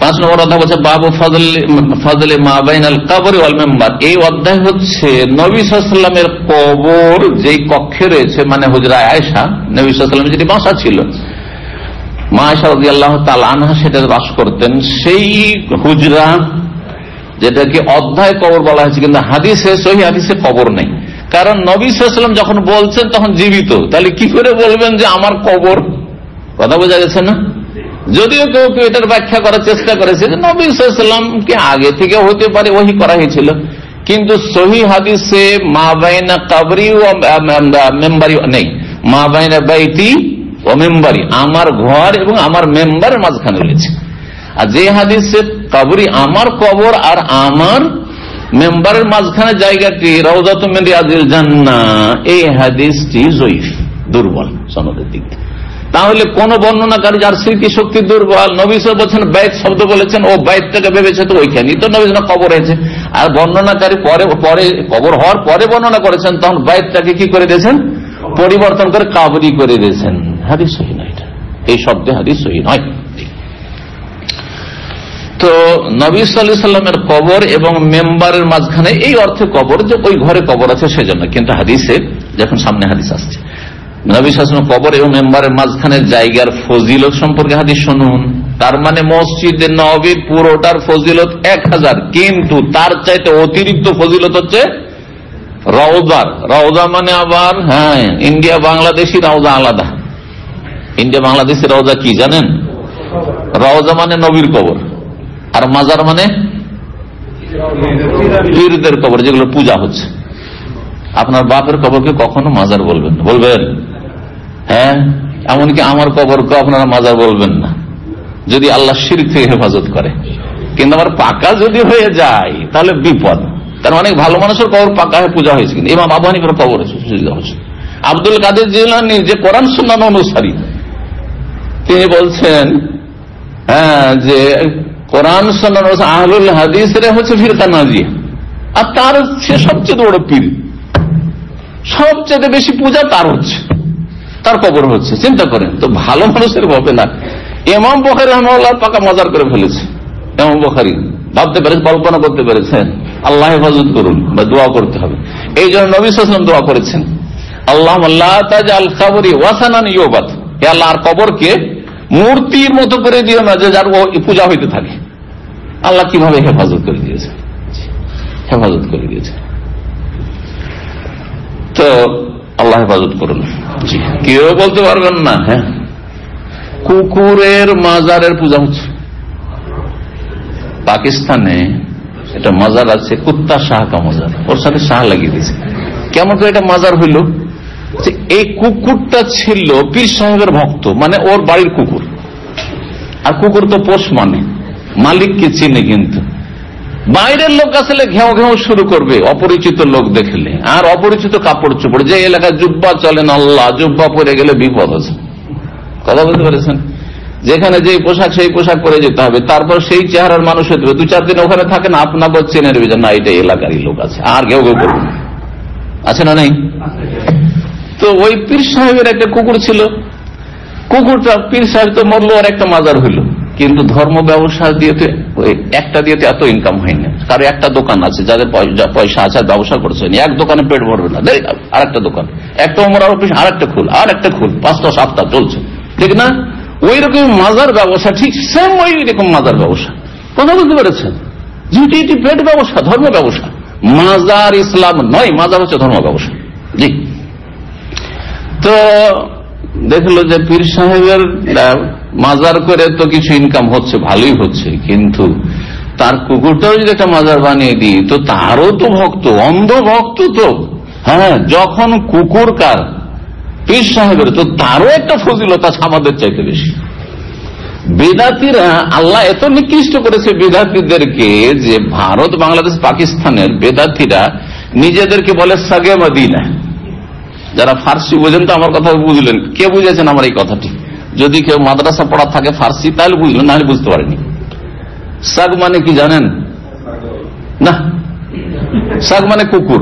5 নম্বর অধ্যায় হচ্ছে বাবু ফজলে মা বাইনাল কবর ওয়াল মিম্বার। এই অধ্যায় হচ্ছে নবী সাল্লাল্লাহু আলাইহি ওয়াসাল্লামের কবর যেই কক্ষে রয়েছে, মানে হুজরা আয়েশা, নবী সাল্লাল্লাহু আলাইহি ওয়াসাল্লামের যেটি বাসা ছিল, মা আয়েশা রাদিয়াল্লাহু তাআলা আনহা সেটা বাস করতেন, সেই হুজরা যেটাকে অধ্যায় কবর বলা হয়েছে, কিন্তু হাদিসে, সহিহ হাদিসে কবর নেই। কারণ নবী সাল্লাল্লাহু আলাইহি ওয়াসাল্লাম যখন বলছেন তখন জীবিত, তাহলে কি করে বলবেন যে আমার কবর? কথা বোঝা গেছে না? যদিও কেউ কেউ এটার ব্যাখ্যা করার চেষ্টা করেছে যে নবী সাল্লাল্লাহু আলাইহি ওয়াসাল্লামকে আগে থেকে হতে পারে ওহী করা হয়েছিল, কিন্তু সহিহ হাদিসে মা বাইনা কবরি ও মেম্বারি নেই, মা বাইনা বাইতি ও মেম্বারি, আমার ঘর এবং আমার মেম্বারের মাঝখানে রয়েছে। আর যে হাদিসে কবরি আমার কবর আর আমার মেম্বারের মাঝখানে জায়গাটি রাউযাতুম মিন রিয়াজিল জান্নাহ, এই হাদিসটি যঈফ, দুর্বল সনদের দিক থেকে। তাহলে কোন বর্ণনাকারী যার স্মৃতি শক্তি দুর্বল, নবী সাল্লাল্লাহু আলাইহি ওয়াসাল্লাম বলছেন বাইত শব্দ বলেছেন, ও বাইতটাকে ভেবেছে তো ওইখানেই তো নবী সাল্লাল্লাহু আলাইহি ওয়াসাল্লাম কবর হয়েছে, আর বর্ণনাকারী পরে পরে কবর হওয়ার পরে বর্ণনা করেছেন, তখন বাইতটাকে কি করে দিয়েছেন? পরিবর্তন করে কবরি করে দিয়েছেন। হাদিস সহিহ নয়, এটা এই শব্দে হাদিস সহিহ নয়। তো নবী সাল্লাল্লাহু আলাইহি ওয়াসাল্লামের কবর এবং মেম্বারের মাঝখানে এই অর্থে কবর যে ওই ঘরে কবর আছে সেজন্য, কিন্তু হাদিসে যখন সামনে হাদিস আসছে নবী সাল্লাল্লাহু আলাইহি ওয়াসাল্লাম কবর এবং মেম্বারের মাঝখানে জায়গার ফজিলত সম্পর্কে হাদিস শুনুন। তার মানে মসজিদে নববীর পুরোটার ফজিলত 1000, কিন্তু তার চাইতে অতিরিক্ত ফজিলত হচ্ছে রওজার। রওজা মানে আবার, হ্যাঁ, ইন্ডিয়া বাংলাদেশি রওজা আলাদা। ইন্ডিয়া বাংলাদেশি রওজা কি জানেন? রওজা মানে নবীর কবর, আর মাজার মানে পীরদের কবর, যেগুলো পূজা হচ্ছে। আপনার বাপের কবরকে কখনো মাজার বলবেন না, বলবেন? হ্যাঁ, এমনকি আমার কবরকে আপনারা মাজার বলবেন না, যদি আল্লাহ শিরক থেকে হেফাজত করে। কিন্তু আমার পাকা যদি হয়ে যায় তাহলে বিপদ। কারণ অনেক ভালো মানুষের কবর পাকা হয়ে পূজা হয়েছে, কিন্তু ইমাম আবু হানিফার কবর হচ্ছে। আব্দুল কাদের জিলানী যে কোরআন সুন্নাহ অনুসারী, তিনি বলছেন, হ্যাঁ, যে কোরআন সুন্নাহ আহলুল হাদিসরা হচ্ছে ফিরকা নাজিয়া, আর তার সে সবচেয়ে বড় পীর, সবচেয়ে বেশি পূজা তার হচ্ছে, তার কবর হচ্ছে। চিন্তা করেন তো, ভালো মানুষের হবে না। ইমাম বুখারী রাহিমাহুল্লাহ পাকা মাজার করে ফেলেছে। ইমাম বুখারী ভাবতে পেরেছেন, কল্পনা করতে পেরেছেন? আল্লাহ হেফাজত করুন, বা দোয়া করতে হবে। এই জন্য নবী সাল্লাল্লাহু আলাইহি ওয়াসাল্লাম দোয়া করেছেন, আল্লাহুম্মা লা তাজআল কবরি ওয়াসানান ইউবাদ, হে আল্লাহ আর কবরকে মূর্তির মতো করে দিও না যে যার পূজা হইতে থাকে। আল্লাহ কিভাবে হেফাজত করে দিয়েছে, হেফাজত করে দিয়েছে। তো আল্লাহ হেফাজত করুন। জি, কেউ বলতে পারবেন না হ্যাঁ কুকুরের মাজারের পূজা হচ্ছে। পাকিস্তানে এটা মাজার আছে, কুত্তা শাহ কা মাজার, ওর সাথে শাহ লাগিয়ে দিয়েছে। কেমন করে এটা মাজার হইল? এই কুকুরটা ছিল পীর সাহেবের ভক্ত, মানে ওর বাড়ির কুকুর। আর কুকুর তো পোষ মানে, মালিককে চিনে, কিন্তু বাইরের লোক আসলে ঘেউ ঘেউ শুরু করবে অপরিচিত লোক দেখলে, আর অপরিচিত কাপড় চোপড়। যে এলাকায় জুব্বা চলেন, আল্লাহ, জুব্বা পরে গেলে বিপদ আছে। কথা বলতে পেরেছেন? যেখানে যে পোশাক সেই পোশাক পরে যেতে হবে, তারপর সেই চেহারার মানুষ হতে হবে। 2-4 দিন ওখানে থাকেন, আপনাকে চেনে নেবে যে না, এটা এলাকারই লোক আছে, আর ঘেউ ঘেউ করবে। আছে না নেই? তো ওই পীর সাহেবের একটা কুকুর ছিল। কুকুরটা, পীর সাহেব তো মরলো, আর একটা মাজার হইল। কিন্তু ধর্ম ব্যবসা দিয়ে একটা দিয়ে এত ইনকাম হয় না। কারো একটা দোকান আছে, যাদের পয়সা আছে, ব্যবসা করছে, এক দোকানে পেট ভরবে না, আর একটা দোকান, একটা ওমরাহ অফিস, আর একটা খুল, আর একটা খুল, 5-7টা চলছে, ঠিক না? ওই রকম মাজার ব্যবসা, ঠিক সেম ওই রকম মাজার ব্যবসা। কথা বলতে পেরেছেন? যেটি এটি পেট ব্যবসা, ধর্ম ব্যবসা। মাজার ইসলাম নয়, মাজার হচ্ছে ধর্ম ব্যবসা। জি, তো দেখলো যে পীর সাহেবের মাজার করে তো কিছু ইনকাম হচ্ছে, ভালোই হচ্ছে, কিন্তু তার কুকুরটাও যদি একটা মাজার বানিয়ে দিই তো তারও তো ভক্ত, অন্ধ ভক্ত তো। হ্যাঁ, যখন কুকুর কার পীর সাহেবের, তো তারও একটা ফজিলত আছে আমাদের চাইতে বেশি। বেদাতিরা, আল্লাহ এত নিকৃষ্ট করেছে বেদাতিদেরকে যে ভারত, বাংলাদেশ, পাকিস্তানের বেদাতিরা নিজেদেরকে বলে সাগে মদিনা। যারা ফার্সি বোঝেন তো আমার কথা বুঝলেন, কে বুঝেছেন আমার এই কথাটি? যদি কেউ মাদ্রাসা পড়া থাকে ফার্সি তাহলে বুঝলেন, নাহলে বুঝতে পারেনি। সাগ মানে কি জানেন? না, সাগ মানে কুকুর,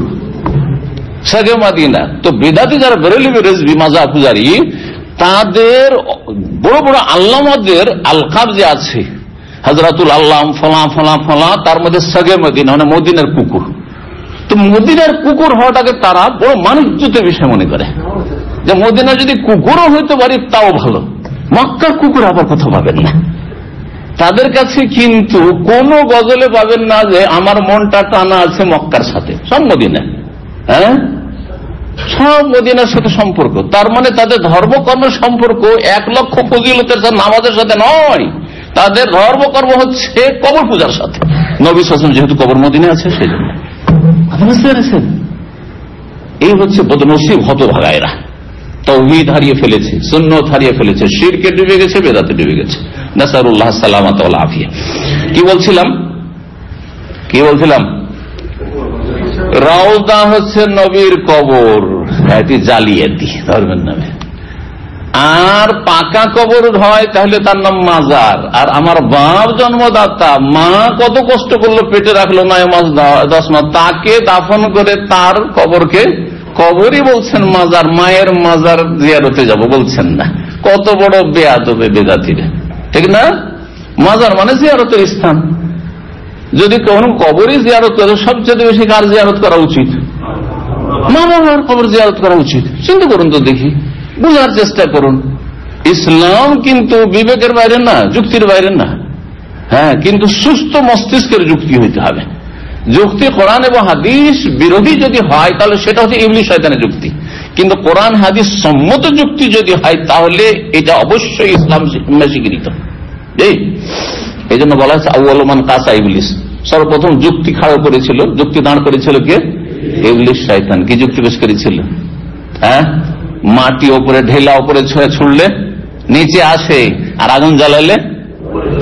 সাগে মদিনা। তো বেদাতি যারা বেরেলভি রেজভি মাজা পূজারী, তাদের বড় বড় আল্লামাদের আলকাব যে আছে, হযরতুল আল্লাম ফলা ফলা ফলা, তার মধ্যে সাগে মদিনা মানে মদিনার কুকুর। তো মদিনার কুকুর হওয়াটাকে তারা বড় মানিজ্যতের বিষয় মনে করে, যে মদিনা যদি কুকুরও হইতে পারি তাও ভালো, মক্কার কুকুর আবার কথা পাবেন না। তাদের কাছে কিন্তু কোন গজলে পাবেন না যে আমার মনটা টানা আছে মক্কার সাথে, সব মদিনা, হ্যাঁ সব মদিনার সাথে সম্পর্ক। তার মানে তাদের ধর্মকর্মের সম্পর্ক 1 লক্ষ ফজিলতের নামাজের সাথে নয়, তাদের ধর্মকর্ম হচ্ছে কবর পূজার সাথে। নবী সাল্লাল্লাহু আলাইহি ওয়াসাল্লাম যেহেতু কবর মদিনায় আছে সেই জন্য। বুঝতে পেরেছেন? এই হচ্ছে বদনসিব হতভাগায়রা। তাওহীদ হারিয়ে ফেলেছে, সুন্নাত হারিয়ে ফেলেছে, শিরকে ডুবে গেছে, বেদাতে ডুবে গেছে। নাসারুল্লাহ সালামাত ওয়াল আফিয়া। কি বলছিলাম? রওজা হচ্ছে নবীর কবর, এটি জালিয়াতি ধর্মের নামে। আর পাকা কবর হয় তাহলে তার নাম মাজার। আর আমার বাপ জন্মদাতা, মা কত কষ্ট করলো, পেটে রাখলো 9 মাস 10 মাস, তাকে দাফন করে তার কবরকে কবরই বলছেন মাজার। মায়ের মাজার জিয়ারতে যাব বলছেন না। কত বড় বেয়াদবে বেদাতিরা, ঠিক না? মাজার মানে জিয়ারতের স্থান। যদি কোন কবরই জিয়ারত করে, সবচেয়ে বেশি কার জিয়ারত করা উচিত? মা বাবার কবর জিয়ারত করা উচিত। চিন্তা করুন তো দেখি, বুঝার চেষ্টা করুন। ইসলাম কিন্তু বিবেকের বাইরে না, যুক্তির বাইরে না। হ্যাঁ, কিন্তু সুস্থ মস্তিষ্কের যুক্তি হইতে হবে। যুক্তি কোরআন এবং হাদিস বিরোধী যদি হয় তাহলে সেটা হচ্ছে ইবলিস শয়তানের যুক্তি। কিন্তু কোরআন হাদিস সম্মত যুক্তি যদি হয় তাহলে এটা অবশ্যই ইসলাম স্বীকৃত। এই জন্য বলা হচ্ছে আউয়ালু মান কাসা ইবলিস। সর্বপ্রথম যুক্তি খাড়া করেছিল, যুক্তি দাঁড় করেছিল কে? ইবলিস শয়তান। কি যুক্তি পেশ করেছিল? হ্যাঁ, মাটি ওপরে ঢেলা ওপরে ছুড়লে নিচে আসে, আর আগুন জ্বালালে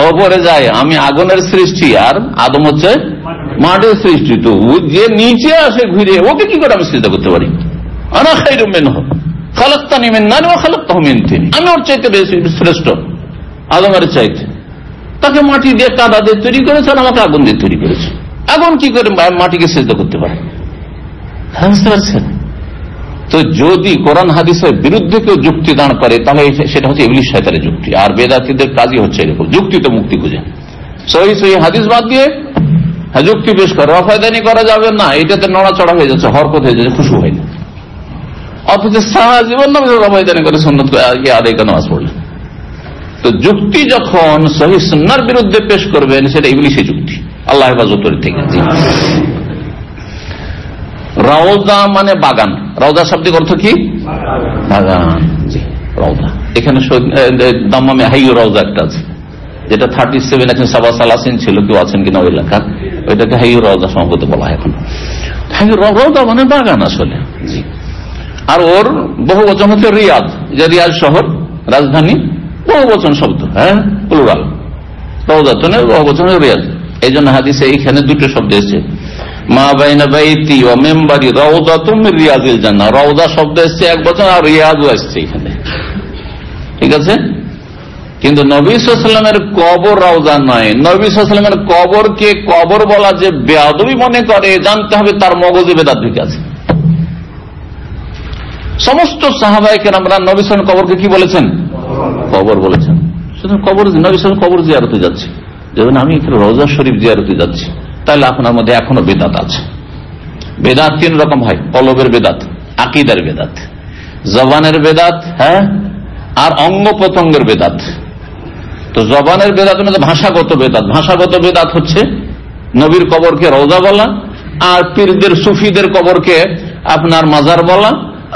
ওপরে যায়। আমি আগুনের সৃষ্টি আর আদম হচ্ছে মাটির সৃষ্টি। তো যে নিচে আসে ঘুরে, ওকে কি করে আমি সিজদা করতে পারি? আনা খায়রুম মিনহু খালাকতানি মিন নার ওয়া খালাকতাহু মিন তিন। আমি ওর চাইতে বেশি শ্রেষ্ঠ, আদমের চাইতে। তাকে মাটি দিয়ে কাদা দিয়ে তৈরি করেছে, আর আমাকে আগুন দিয়ে তৈরি করেছে। আগুন কি করে মাটিকে সিজদা করতে পারে? বুঝতে পারছেন? তো যদি কোরআন হাদিসের বিরুদ্ধে কেউ যুক্তি দাঁড় করে তাহলে সেটা হচ্ছে ইবলিস শয়তানের যুক্তি। আর বেদাতীদের কাজই হচ্ছে এরকম, যুক্তিতে মুক্তি খুঁজে সহি সহি হাদিস বাদ দিয়ে যুক্তি পেশ করে। রফায়দানি করা যাবে না, এটাতে নড়াচড়া হয়ে যাচ্ছে, হরকত হয়ে যাচ্ছে, খুশু হয় না। অথচ সারা জীবন না রফায়দানি করে সুন্নাত আদায় করে নামাজ পড়লেন। তো যুক্তি যখন সহি সুন্নাহর বিরুদ্ধে পেশ করবেন সেটা ইবলিসের যুক্তি। আল্লাহ হেফাজত থেকে। রওজা মানে বাগান। রওজা শব্দের অর্থ কি? বাগান। জি, রওজা। এখানে দাম্মামে হাইয়ু রওজা একটা আছে, যেটা 37 এখন সাবা সালাসিন ছিল, কেউ আছেন কিনা ওই এলাকার, ওইটাকে হাইয়ু রওজা সম্ভবত বলা হয় এখন। হাইয়ু রওজা মানে বাগান আসলে। জি। আর ওর বহু বচন হচ্ছে রিয়াদ, যে রিয়াদ শহর, রাজধানী, বহু বচন শব্দ, হ্যাঁ, প্লুরাল। রওজা তো নেই, বহু বচন রিয়াদ। এই জন্য হাদিসে এইখানে দুটো শব্দ এসেছে, মা বাইনা বাইতি ওয়া মিম্বারি রাউযাতুম মিন রিয়াজিল জান্নাহ। রওজা শব্দ এসেছে এক বচন, আর রিয়াদও এসেছে এখানে, ঠিক আছে? কিন্তু নবী সাল্লাল্লাহু আলাইহি ওয়াসাল্লামের কবর রওজা নয়। নবী সাল্লাল্লাহু আলাইহি ওয়াসাল্লামের কবরকে কবর বলা যে বেয়াদবি মনে করে, জানতে হবে তার মগজে বেদাত ঢুকে আছে। সমস্ত সাহাবায়ে কেরামরা নবী সাল্লাল্লাহু আলাইহি ওয়াসাল্লামের কবরকে কি বলেছেন? কবর বলেছেন। শুধু কবর, নবী সাল্লাল্লাহু আলাইহি ওয়াসাল্লাম কবর জিয়ারতে যাচ্ছে, যেমন আমি এখানে রওজা শরীফ জিয়ারতে যাচ্ছি, তাহলে আপনার মধ্যে এখনো বেদাত আছে। বেদাত 3 রকম হয়, কলবের বেদাত, আকীদার বেদাত, জবানের বেদাত, হ্যাঁ, আর অঙ্গ প্রত্যঙ্গের বেদাত। তো জবানের বেদাত মানে ভাষাগত বেদাত। ভাষাগত বেদাত হচ্ছে নবীর কবরকে রওজা বলা, আর পীরদের সুফিদের কবরকে আপনার মাজার বলা,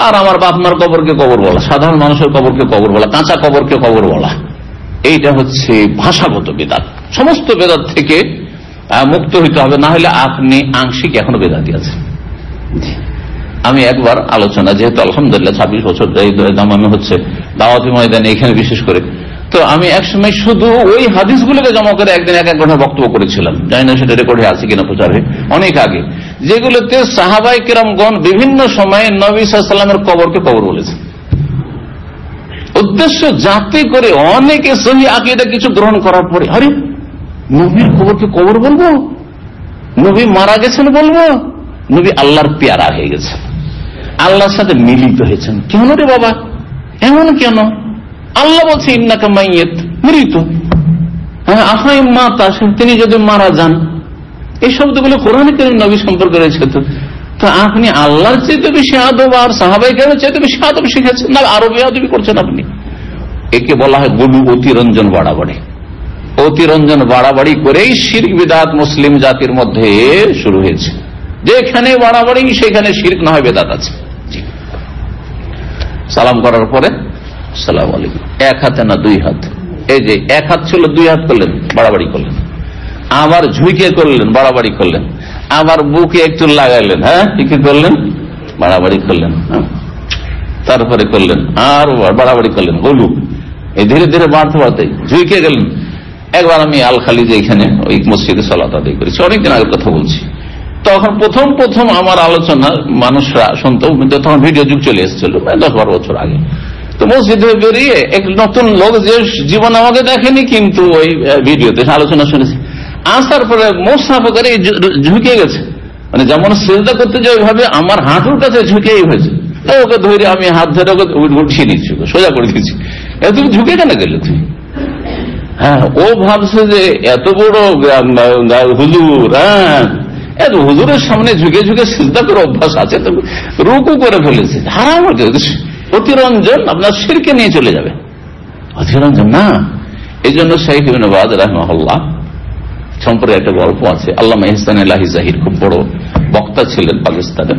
আর আমার বাপমার কবরকে কবর বলা, সাধারণ মানুষের কবরকে কবর বলা, কাঁচা কবরকে কবর বলা। এইটা হচ্ছে ভাষাগত বেদাত। সমস্ত বেদাত থেকে মুক্ত হইতে হবে, না হলে আপনি আংশিক এখনো বেদাতি আছেন। আমি একবার আলোচনা, যেহেতু আলহামদুলিল্লাহ 26 বছর দামানো হচ্ছে দাওয়াতি ময়দানে, এখানে বিশেষ করে, তো আমি একসময় শুধু ওই হাদিসগুলোকে জমা করে একদিন এক ঘন্টা বক্তব্য করেছিলাম, জানি না সেটা রেকর্ডে আছে কিনা, প্রচারে অনেক আগে, যেগুলোতে সাহাবায়ে কেরামগণ বিভিন্ন সময়ে নবী সাল্লাল্লাহু আলাইহি ওয়াসাল্লামের কবরকে কবর বলেছে। উদ্দেশ্য যাতে করে অনেকে সহিহ আকীদা কিছু গ্রহণ করার পরে, আরে নবীর কবরকে কবর বলবো, নবী মারা গেছেন বলবো, নবী আল্লাহর পেয়ারা হয়ে গেছেন, আল্লাহর সাথে মিলিত হয়েছেন, কেন রে বাবা এমন কেন? আল্লাহ বলছে ইন্নাকা মাইয়িত, মৃত, হ্যাঁ আহাই মাতা, তিনি যদি মারা যান, এই শব্দগুলো কোরআনে কারীম নবী সম্পর্কে রয়েছে। তো আপনি আল্লাহর চাইতে বেশি আদব আর সাহাবায়ে কেরামের চাইতে বেশি আদব শিখেছেন না, আরো বেয়াদবি করছেন আপনি। একে বলা হয় গুলু, অতিরঞ্জন বাড়াবাড়ি। অতিরঞ্জন বাড়াবাড়ি করেই শিরক বিদআত মুসলিম জাতির মধ্যে শুরু হয়েছে। যেখানে বাড়াবাড়ি সেখানে শিরক না হয় বেদাত আছে। সালাম করার পরে আসসালামু আলাইকুম, এক হাতে না দুই হাত, এই যে এক হাত ছিল দুই হাত করলেন, বাড়াবাড়ি করলেন, আবার ঝুঁকে করলেন, বাড়াবাড়ি করলেন, আবার বুকে একটু লাগাইলেন, হ্যাঁ কি করলেন, বাড়াবাড়ি করলেন, তারপরে করলেন আর বাড়াবাড়ি করলেন, গলু, এই ধীরে ধীরে বাড়তে বাড়তে ঝুঁকে গেলেন। একবার আমি আল খালিদে এখানে ওই মসজিদে সালাত আদায় করেছি, অনেকদিন আগের কথা বলছি। তখন প্রথম আমার আলোচনা মানুষরা শুনতো, তখন ভিডিও যুগ চলে এসেছিল 10-12 বছর আগে। তো মসজিদে বেরিয়ে এক নতুন লোক, যে জীবন আমাকে দেখেনি কিন্তু ওই ভিডিওতে আলোচনা শুনেছি, আসার পরে মোসাফা করে ঝুঁকে গেছে, মানে যেমন সিজদা করতে যায় ওইভাবে আমার হাঁটুর কাছে ঝুঁকেই হয়েছে। ওকে ধরে আমি হাত ধরে ওকে উঠিয়ে দিচ্ছি, সোজা করে দিচ্ছি, তুমি ঝুঁকে কেন গেলে তুই? হ্যাঁ, ও ভাবছে যে এত বড় হুজুর, হ্যাঁ এত হুজুরের সামনে ঝুঁকে ঝুঁকে সিজদা করে অভ্যাস আছে, তো রুকু করে ফেলেছে। হারাম, অতিরঞ্জন আপনার শিরকে নিয়ে চলে যাবে, অতিরঞ্জন না। এই জন্য শাইখ ইবনে বাজ রাহিমাহুল্লাহ সম্পর্কে একটা গল্প আছে। আল্লামা ইহসান ইলাহি জাহির খুব বড় বক্তা ছিলেন পাকিস্তানের,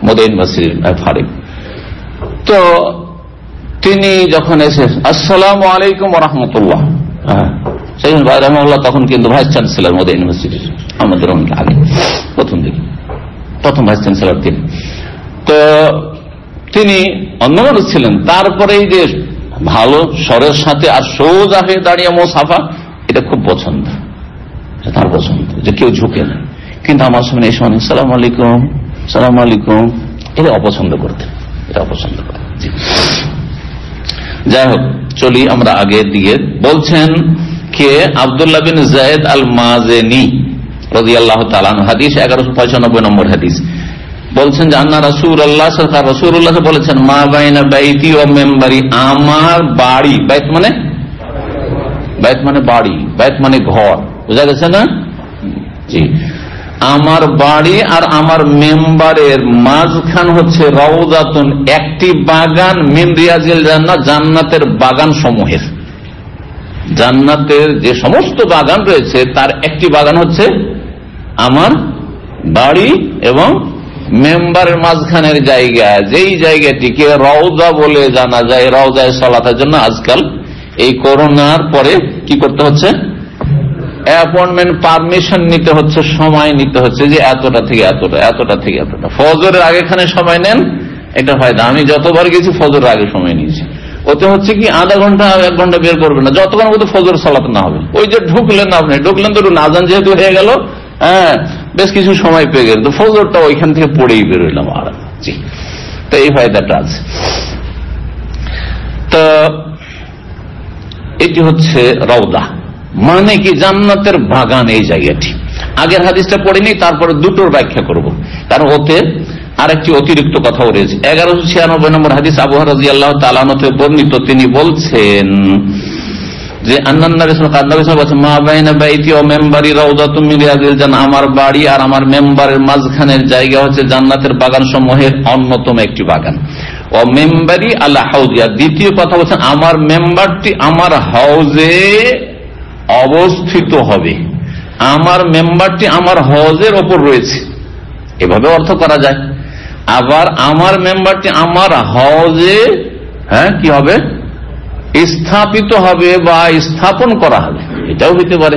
মদিনা ইউনিভার্সিটির ফারিক। তো তিনি যখন এসে আসসালামু আলাইকুম ওয়া রাহমাতুল্লাহ, শাইখ ইবনে বাজ রাহিমাহুল্লাহ তখন কিন্তু ভাইস চ্যান্সেলর মদিনা ইউনিভার্সিটির, আমাদের অনেক আগে, প্রথম ভাইস চ্যান্সেলর তিনি। তো তিনি অন্য মানুষ ছিলেন, তারপরে এই যে ভালো স্বরের সাথে আর সোজা হয়ে দাঁড়িয়ে মোসাফা, এটা খুব পছন্দ, তার পছন্দ যে কেউ ঝুঁকে না। কিন্তু আমার সামনে এসে অনেক সালাম আলাইকুম, সালাম আলাইকুম, এটা অপছন্দ করতেন, এটা অপছন্দ করতেন। যাই হোক, চলি আমরা আগের দিকে। বলছেন কে? আব্দুল্লাহ বিন যায়েদ আল মাজেনি রাদিয়াল্লাহু তাআলা আনহু, হাদিস 1195 নম্বর হাদিস। বলছেন যে আন্না রাসূলুল্লাহ বলেছেন, মা বাইনা বাইতি ওয়া মিম্বারি, আমার বাড়ি, বাইত মানে বাড়ি, বাইত মানে ঘর, বুঝা গেছে না? জি, আমার বাড়ি আর আমার মেম্বারের মাঝখান হচ্ছে রাউযাতুন, একটি বাগান, মিন রিয়াজিল জান্নাহ, জান্নাতের বাগান সমূহের, জান্নাতের যে সমস্ত বাগান রয়েছে তার একটি বাগান হচ্ছে আমার বাড়ি, এবং মেম্বারের মাঝখানের জায়গা, যেই জায়গাটিকে রওজা বলে জানা যায়, রওজায় সালাতের জন্য আজকাল এই করোনার পরে কি করতে হচ্ছে, অ্যাপয়েন্টমেন্ট পারমিশন নিতে হচ্ছে, সময় নিতে হচ্ছে, যে এতটা থেকে এতটা, এতটা থেকে এতটা। ফজরের আগেখানে সময় নেন, এটা ফায়দা। আমি যতবার গেছি ফজরের আগে সময় নিয়েছি, ওতে হচ্ছে কি আধা ঘন্টা 1 ঘন্টা বের করবে না, যতক্ষণ মধ্যে ফজর সালাত না হবে। ওই যে ঢুকলেন, আপনি ঢুকলেন তো আজান যেহেতু হয়ে গেল, হ্যাঁ বেশ কিছু সময় পেয়ে গেল, তো ফজরটা ওইখান থেকে পড়েই বেরোলাম। আর জি, তো এই ফায়দাটা আছে। তো এটি হচ্ছে রওজা, মানে কি জান্নাতের বাগান এই জায়গাটি। আগের হাদিসটা পড়িনি, তারপরে দুটোর ব্যাখ্যা করব, কারণ ওতে আরেকটি অতিরিক্ত কথাও রয়েছে। 1196 নম্বর হাদিস, আবু হুরায়রা রাদিয়াল্লাহু তাআলা আনহু থেকে বর্ণিত, তিনি বলছেন যে আমার বাড়ি আর আমার মেম্বারের মাঝখানের জায়গা হচ্ছে জান্নাতের বাগান সমূহের অন্যতম একটি বাগান। ও মেম্বারি আলা হাউজিয়া, দ্বিতীয় কথা বলছেন আমার মেম্বারটি আমার হাউজে অবস্থিত হবে, আমার মেম্বারটি আমার হাউজের ওপর রয়েছে, এভাবে অর্থ করা যায়। আবার আমার মেম্বারটি আমার হাউজে কি হবে, স্থাপিত হবে বা স্থাপন করা হবে, এটাও হইতে পারে।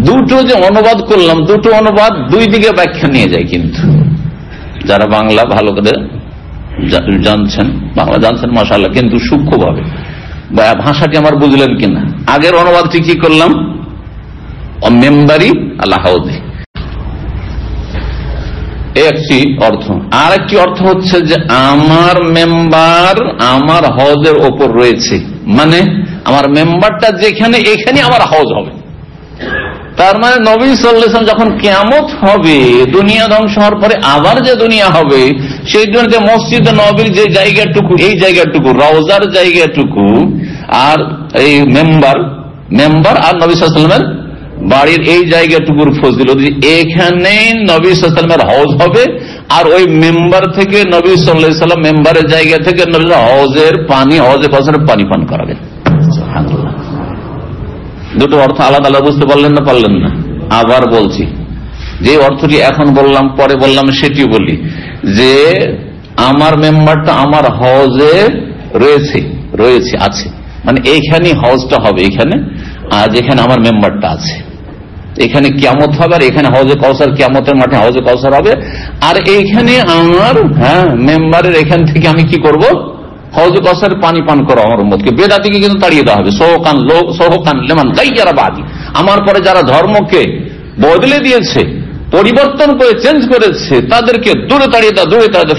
দুটো যে অনুবাদ করলাম, দুটো অনুবাদ দুই দিকে ব্যাখ্যা নিয়ে যায়, কিন্তু যারা বাংলা ভালো করে জানছেন, বাংলা জানছেন মাশাআল্লাহ, কিন্তু সূক্ষ্মভাবে ভাষাটি আমার বুঝলেন কিনা। আগের অনুবাদটি কি করলাম, মেম্বারি আল্লাহ হাউদি, একটি অর্থ। আর একটি অর্থ হচ্ছে যে আমার মেম্বার আমার হজের ওপর রয়েছে, মানে আমার মেম্বারটা যেখানে এখানে আমার হজ হবে। তার মানে নবী সাল্লাল্লাহু আলাইহি ওয়াসাল্লাম যখন কিয়ামত হবে, দুনিয়া ধ্বংস হওয়ার পরে আবার যে দুনিয়া হবে, সেই দুনিয়াতে মসজিদ নবীর যে জায়গাটুকু, এই জায়গাটুকু রওজার জায়গাটুকু, আর এই মেম্বার আর নবী সাল্লাল্লাহু আলাইহি ওয়াসাল্লামের বাড়ির এই জায়গাটুকুর ফজিলত, এখানে নবী সাল্লাল্লাহু আলাইহি ওয়াসাল্লামের হজ হবে। আর ওই মেম্বার থেকে নবী সাল্লাল্লাহু আলাইহি ওয়াসাল্লাম, মেম্বারের জায়গা থেকে নবী হজের কাউসারের পানি পান করাবেন। সুবহানাল্লাহ। দুটো অর্থ আলাদা আলাদা বুঝতে পারলেন না? পারলেন না? আবার বলছি, যে অর্থটি এখন বললাম, পরে বললাম, সেটি বলি যে আমার মেম্বারটা আমার হজে রয়েছে আছে, মানে এইখানে হজটা হবে, এখানে আজ এখানে আমার মেম্বারটা আছে, এখানে কিয়ামত হবে, আর এখানে হজে কাউসার, কিয়ামতের মাঠে হজে কাউসার হবে। আর এইখানে আমার মেম্বারের এখান থেকে আমি কি করব, হজে কাউসার পানি পান করো আমার উম্মতকে। বেদাতিকে কিন্তু তাড়িয়ে দেওয়া হবে। সোহকান লিমান গায়্যারা বাদি, আমার পরে যারা ধর্মকে বদলে দিয়েছে, পরিবর্তন করে চেঞ্জ করেছে, তাদেরকে দূরে তাড়িয়ে দাও,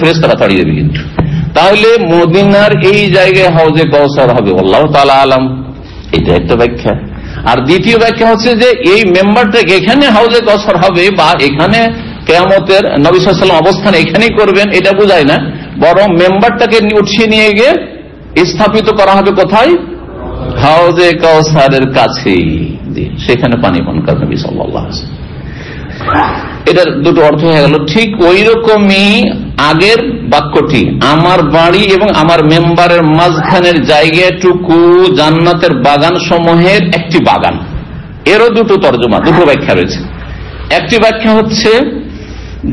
ফেরেশতারা তাড়িয়ে দেবে। কিন্তু তাহলে মদিনার এই জায়গায় হজে কাউসার হবে, আল্লাহ তাআলা আলাম। এটা একটা ব্যাখ্যা। আর দ্বিতীয় ব্যাখ্যা হচ্ছে যে এই মেম্বারটাকে এখানে হাউজে কাউসার হবে, বা এখানে কিয়ামতের নবী সাল্লাল্লাহু আলাইহি ওয়াসাল্লাম অবস্থান এখানেই করবেন, এটা বোঝায় না, বরং মেম্বারটাকে উঠিয়ে নিয়ে গিয়ে স্থাপিত করা হবে কোথায়, হাউজে কাউসারের কাছেই, সেখানে পানি পান করেন নবী সাল্লাল্লাহু আলাইহি ওয়াসাল্লাম। এটার দুটো অর্থ হয়ে গেল। ঠিক ওই রকমই আগের বাক্যটি, আমার বাড়ি এবং আমার মেম্বারের মাঝখানের জায়গাটুকু জান্নাতের বাগান সমূহের একটি বাগান, এরও দুটো তর্জমা, দুটো ব্যাখ্যা রয়েছে। একটি ব্যাখ্যা হচ্ছে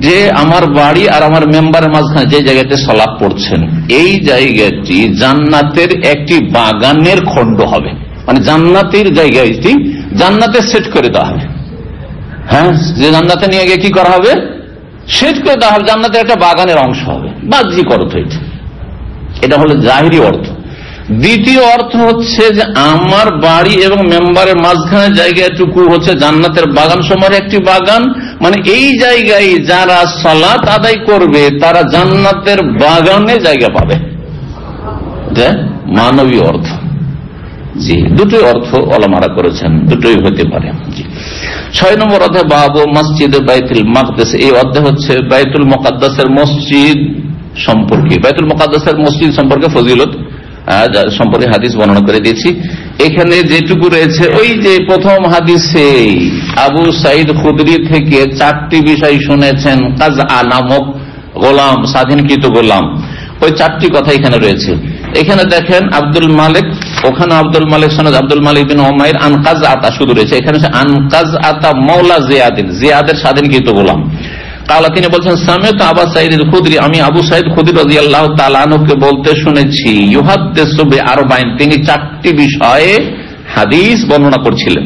যে আমার বাড়ি আর আমার মেম্বারের মাঝখানে যে জায়গাতে সালাত পড়ছেন, এই জায়গাটি জান্নাতের একটি বাগানের খণ্ড হবে, মানে জান্নাতের জায়গাটি জান্নাতে সেট করে দেওয়া হবে। হ্যাঁ, যে জান্নাতে নিয়ে গিয়ে কি করা হবে, সেট করে দেওয়া হবে, জান্নাতের একটা বাগানের অংশ হবে। বাহ্যিক অর্থ এটা হলো জাহিরি অর্থ। দ্বিতীয় অর্থ হচ্ছে যে আমার বাড়ি এবং মেম্বারের মাঝখানে জায়গাটুকু হচ্ছে জান্নাতের বাগান সমূহের একটি বাগান, মানে এই জায়গায় যারা সালাত আদায় করবে তারা জান্নাতের বাগানে জায়গা পাবে। মানবী অর্থ। জি, দুটোই অর্থ ওলামারা করেছেন, দুটোই হতে পারে। জি। 6 নম্বর অধ্যায় বাবু মসজিদে বাইতুল মাকদাস। এই অধ্যায় হচ্ছে বাইতুল মুকাদ্দাসের মসজিদ সম্পর্কে, বাইতুল মুকাদ্দাসের মসজিদ সম্পর্কে ফজিলত সম্পর্কে হাদিস বর্ণনা করে দিয়েছি। এখানে যেটুকু রয়েছে, ওই যে প্রথম হাদিসে আবু সাইদ খুদরি থেকে 4টি বিষয় শুনেছেন, কাজআ নামক গোলাম, স্বাধীনকৃত গোলাম, ওই 4টি কথা এখানে রয়েছে। এখানে দেখেন আব্দুল মালিক, ওখানে আব্দুল মালিক সনদ আব্দুল মালিক বিন উমাইর আনকাজ আতা শুধু রয়েছে, এখানে আনকাজ আতা মাওলা জিয়াদিন, জিয়াদের স্বাধীনকৃত গোলাম। কালা, তিনি বলছেন সামিত আবু সাইদ খুদরি, আমি আবু সাইদ খুদরি রাদিয়াল্লাহু তাআলা আনহুকে বলতে শুনেছি, ইউহাদ্দিসু বিআরবাইন, তিনি 4টি বিষয়ে হাদিস বর্ণনা করছিলেন।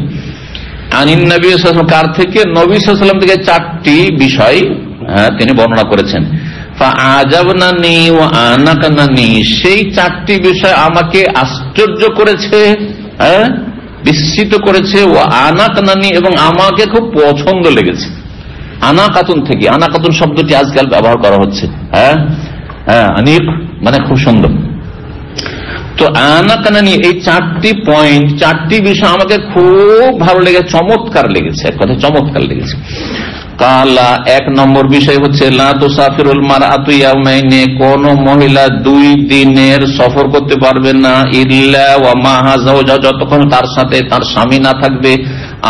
আনিন নবী সাল্লাল্লাহু আলাইহি ওয়াসাল্লাম, কার থেকে, নবী সাল্লাল্লাহু আলাইহি ওয়াসাল্লাম থেকে 4টি বিষয় তিনি বর্ণনা করেছেন। ফাআজাবনানি ওয়া আনাকানানি, সেই 4টি বিষয় আমাকে আশ্চর্য করেছে, বিস্মিত করেছে, ওয়া আনাকানানি, এবং আমাকে খুব পছন্দ লেগেছে। আনাকাতুন থেকে, আনাকাতুন শব্দটি আজকাল ব্যবহার করা হচ্ছে, আনিক মানে খুব সুন্দর। তো আনাকানানি, এই 4টি পয়েন্ট, 4টি বিষয় আমাকে খুব ভালো লেগেছে, চমৎকার লেগেছে, এক কথা চমৎকার লেগেছে। কালা, 1 নম্বর বিষয় হচ্ছে লা তুসাফিরুল মারআতু ইয়াওমাইনি, কোন মহিলা 2 দিনের সফর করতে পারবে না, ইল্লা ওয়া মাহা যাওজা, যতক্ষণ তার সাথে তার স্বামী না থাকবে,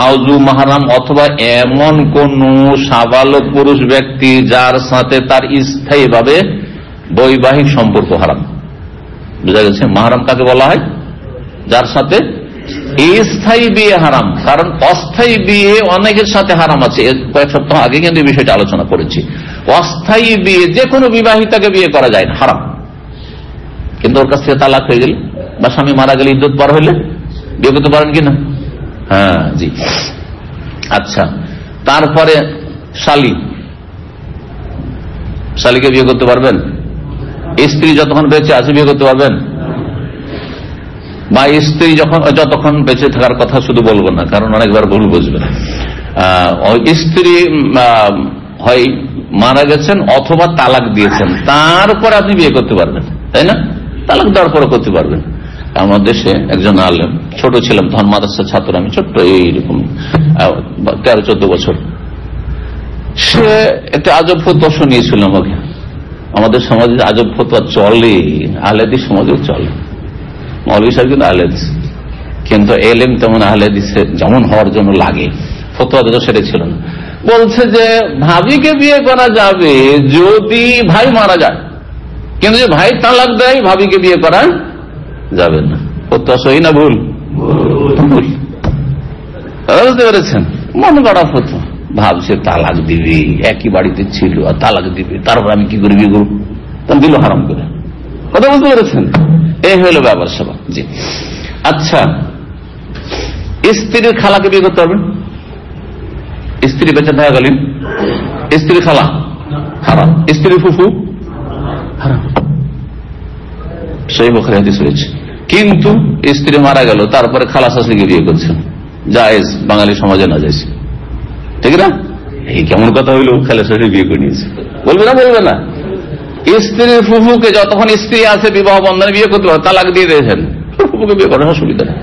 আউযু মাহরাম, অথবা এমন কোন সাবালক পুরুষ ব্যক্তি যার সাথে তার স্থায়ীভাবে বৈবাহিক সম্পর্ক হারাম। বুঝা গেছে? মাহরাম কাকে বলা হয়? যার সাথে স্থায়ী বিয়ে হারাম, কারণ অস্থায়ী বিয়ে অনেকের সাথে হারাম আছে। কয়েক সপ্তাহ আগে কিন্তু এই বিষয়টা আলোচনা করেছি। অস্থায়ী বিয়ে, যে কোনো বিবাহিতাকে বিয়ে করা যায় না, হারাম। কিন্তু ওর কাছ থেকে তালাক হয়ে গেলে বা স্বামী মারা গেলে, ইদ্যত পার হইলে বিয়ে করতে পারেন কিনা? হ্যাঁ, জি। আচ্ছা, তারপরে শালি, শালীকে বিয়ে করতে পারবেন? স্ত্রী যতক্ষণ বেঁচে আছে বিয়ে করতে পারবেন? বা স্ত্রী যতক্ষণ বেঁচে থাকার কথা শুধু বলবো না, কারণ অনেকবার ভুল বুঝবেন। স্ত্রী হয় মারা গেছেন অথবা তালাক দিয়েছেন, তারপর আপনি বিয়ে করতে পারবেন, তাই না? তালাক দেওয়ার পরে করতে পারবেন। আমার দেশে একজন আলেম, ছোট ছিলাম তখন, মাদ্রাসার ছাত্র আমি, ছোট্ট এইরকম 13-14 বছর, সে একটা আজব ফতোয়া শুনিয়েছিল আমাকে। আমাদের সমাজে আজব ফতোয়া চলে, আহলেদি সমাজেও চলে। মৌলভী সাহেব কিন্তু আহলেদিস, কিন্তু এলেম তেমন আহলেদিসের যেমন হওয়ার জন্য লাগে, ফতোয়া তো সেটা ছিল না। বলছে যে ভাবিকে বিয়ে করা যাবে যদি ভাই মারা যায়, কিন্তু যে ভাই তালাক দেয় ভাবিকে বিয়ে করা যাবে না। ফতোয়া সহি না ভুল? ভুল। বুঝতে পেরেছেন? মন গড়া ফতোয়া। ভাবছে তালাক দিবে, একই বাড়িতে ছিল আর তালাক দিবে, তারপর আমি কি করে বিয়ে করবো, তখন দিল হারাম করে। কথা বুঝতে পেরেছেন? এই হইল ব্যাপার সব। জি, আচ্ছা, স্ত্রীর খালাকে বিয়ে করতে পারবেন? স্ত্রী বেঁচে থাকাকালীন স্ত্রীর খালা হারাম, স্ত্রীর ফুফু হারাম, সেই বুখারী হাদিস রয়েছে। কিন্তু স্ত্রী মারা গেল, তারপরে খালা শাশুড়িকে বিয়ে করছেন, জায়েজ, বাঙালি সমাজে না যাইছে, ঠিক না? এই কেমন কথা হইল, খালা শাশুড়ি বিয়ে করে নিয়েছে, বলবে না? বলবে না? স্ত্রীর ফুফুকে যতক্ষণ স্ত্রী আছে বিবাহ বন্ধনে বিয়ে করতে পারে, তালাক দিয়ে দিয়েছেন, ফুফুকে বিয়ে করার অসুবিধা নেই।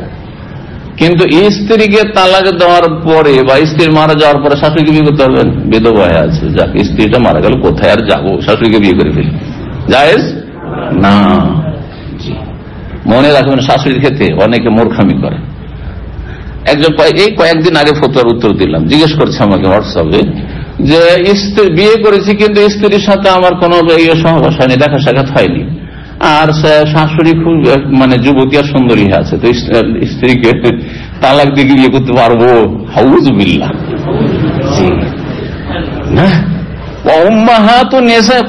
কিন্তু স্ত্রীকে তালাক দেওয়ার পরে বা স্ত্রী মারা যাওয়ার পরে শাশুড়িকে বিয়ে করতে পারবেন? বিধবা হয়ে আছে, যাক স্ত্রীটা মারা গেল, কোথায় আর যাবো, শাশুড়িকে বিয়ে করে ফেলি, জায়েজ না। মনে রাখবেন, শাশুড়ির ক্ষেত্রে অনেকে মূর্খামি করে। একজন এই কয়েকদিন আগে ফতোয়ার উত্তর দিলাম, জিজ্ঞেস করছে আমাকে হোয়াটসঅ্যাপে যে স্ত্রী বিয়ে করেছি কিন্তু স্ত্রীর সাথে আমার কোন সহবাস হয়নি, দেখা সাক্ষাৎ হয়নি, আর শাশুড়ি খুব মানে যুবতী আর সুন্দরী আছে, তো স্ত্রীকে তালাক দিয়ে বিয়ে করতে পারবো? হাউযুবিল্লাহ। না,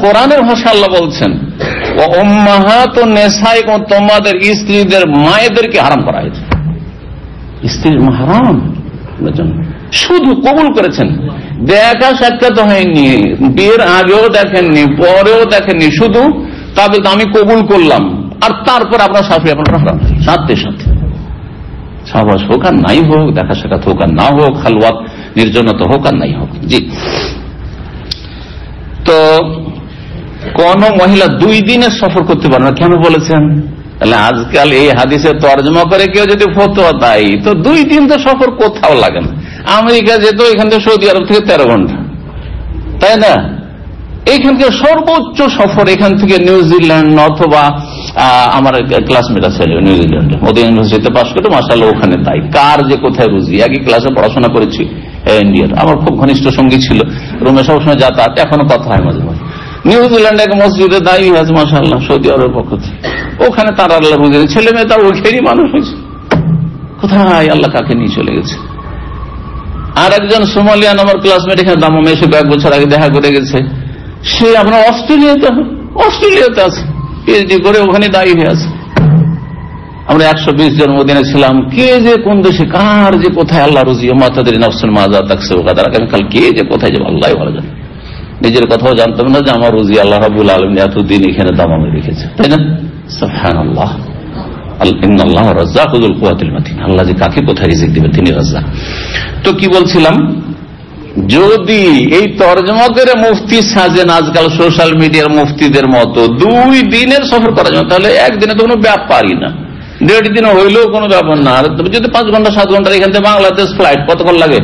কোরআনের ভাষা আল্লাহ বলছেন তোমাদের স্ত্রীদের মায়েদেরকে হারাম করা হয়েছে। স্ত্রীর হারাম, শুধু কবুল করেছেন, দেখা সাক্ষাৎ হয়নি, বিয়ের আগেও দেখেননি, পরেও দেখেননি, শুধু তবে আমি কবুল করলাম, আর তারপর আপনার শাশুড়ি আপনার হারাম, সাথে সাথে সহবাস হোক আর নাই হোক, দেখা সাক্ষাৎ হোক আর না হোক, খালওয়াত নির্জনতা হোক আর নাই হোক। জি, তো কোন মহিলা 2 দিনের সফর করতে পারে না, কেন বলেছেন? তাহলে আজকাল এই হাদিসের তর্জমা করে কেউ যদি ফতোয়া দেয়, তো 2 দিন তো সফর কোথাও লাগে না। আমেরিকা যেত, এখান থেকে সৌদি আরব থেকে 13 ঘন্টা, তাই না? এইখানকার সর্বোচ্চ সফর এখান থেকে নিউজিল্যান্ড, অথবা আমার ক্লাসমেট আছে নিউজিল্যান্ডে, ওদের ইউনিভার্সিটিতে পাশ করে, মাশাআল্লাহ ওখানে তাই। কার যে কোথায় রুজি, একই ক্লাসে পড়াশোনা করেছি ইন্ডিয়ার, আমার খুব ঘনিষ্ঠ সঙ্গী ছিল, রুমে সবসময় যাতায়াত, এখনো কথা হয় মাঝে মাঝে। নিউজিল্যান্ডে এক মসজিদে দায়ী আছে মাশাআল্লাহ, সৌদি আরবের পক্ষ থেকে, ওখানে তার আল্লাহ রুজি, ছেলে মেয়ে তার ওইখানেই মানুষ হয়েছে। কোথায় আল্লাহ কাকে নিয়ে চলে গেছে। আর একজন সোমালিয়ান আমার ক্লাসমেট, এখানে দামামে এসে কয়েক বছর আগে দেখা করে গেছে, সে আপনার অস্ট্রেলিয়াতে আছে, পিএইচডি করে ওখানে দায়ী হয়ে আছে। আমরা 120 জন মদিনায় ছিলাম, কে যে কোন দেশে কার যে কোথায় আল্লাহ রুজি, মাতাদের নফসুল মাজা তাকসে আগামীকাল কে যে কোথায় যাবে আল্লাহ ভালো জানে। নিজের কথাও জানতাম না যে আমার রুজি আল্লাহ রাব্বুল আলামিন এতদিন এখানে দামামে রেখেছে, তাই না? সুবহানাল্লাহ, ইন্নাল্লাহা রাজ্জাকুল কুওয়াতিল মাতিন, আল্লাহ যে কাকে কোথায় রিজিক দিবেন তিনি রাজ্জাক। তো কি বলছিলাম, যদি এই তর্জমা করে মুফতি সাজেন আজকাল সোশ্যাল মিডিয়ার মুফতিদের মতো 2 দিনের সফর করা যায়, তাহলে একদিনে তো কোনো ব্যাপারই না, 1.5 দিন হইলেও কোনো ব্যাপার না। আর যদি 5 ঘন্টা 7 ঘন্টা এখান থেকে বাংলাদেশ ফ্লাইট কতক্ষণ লাগে?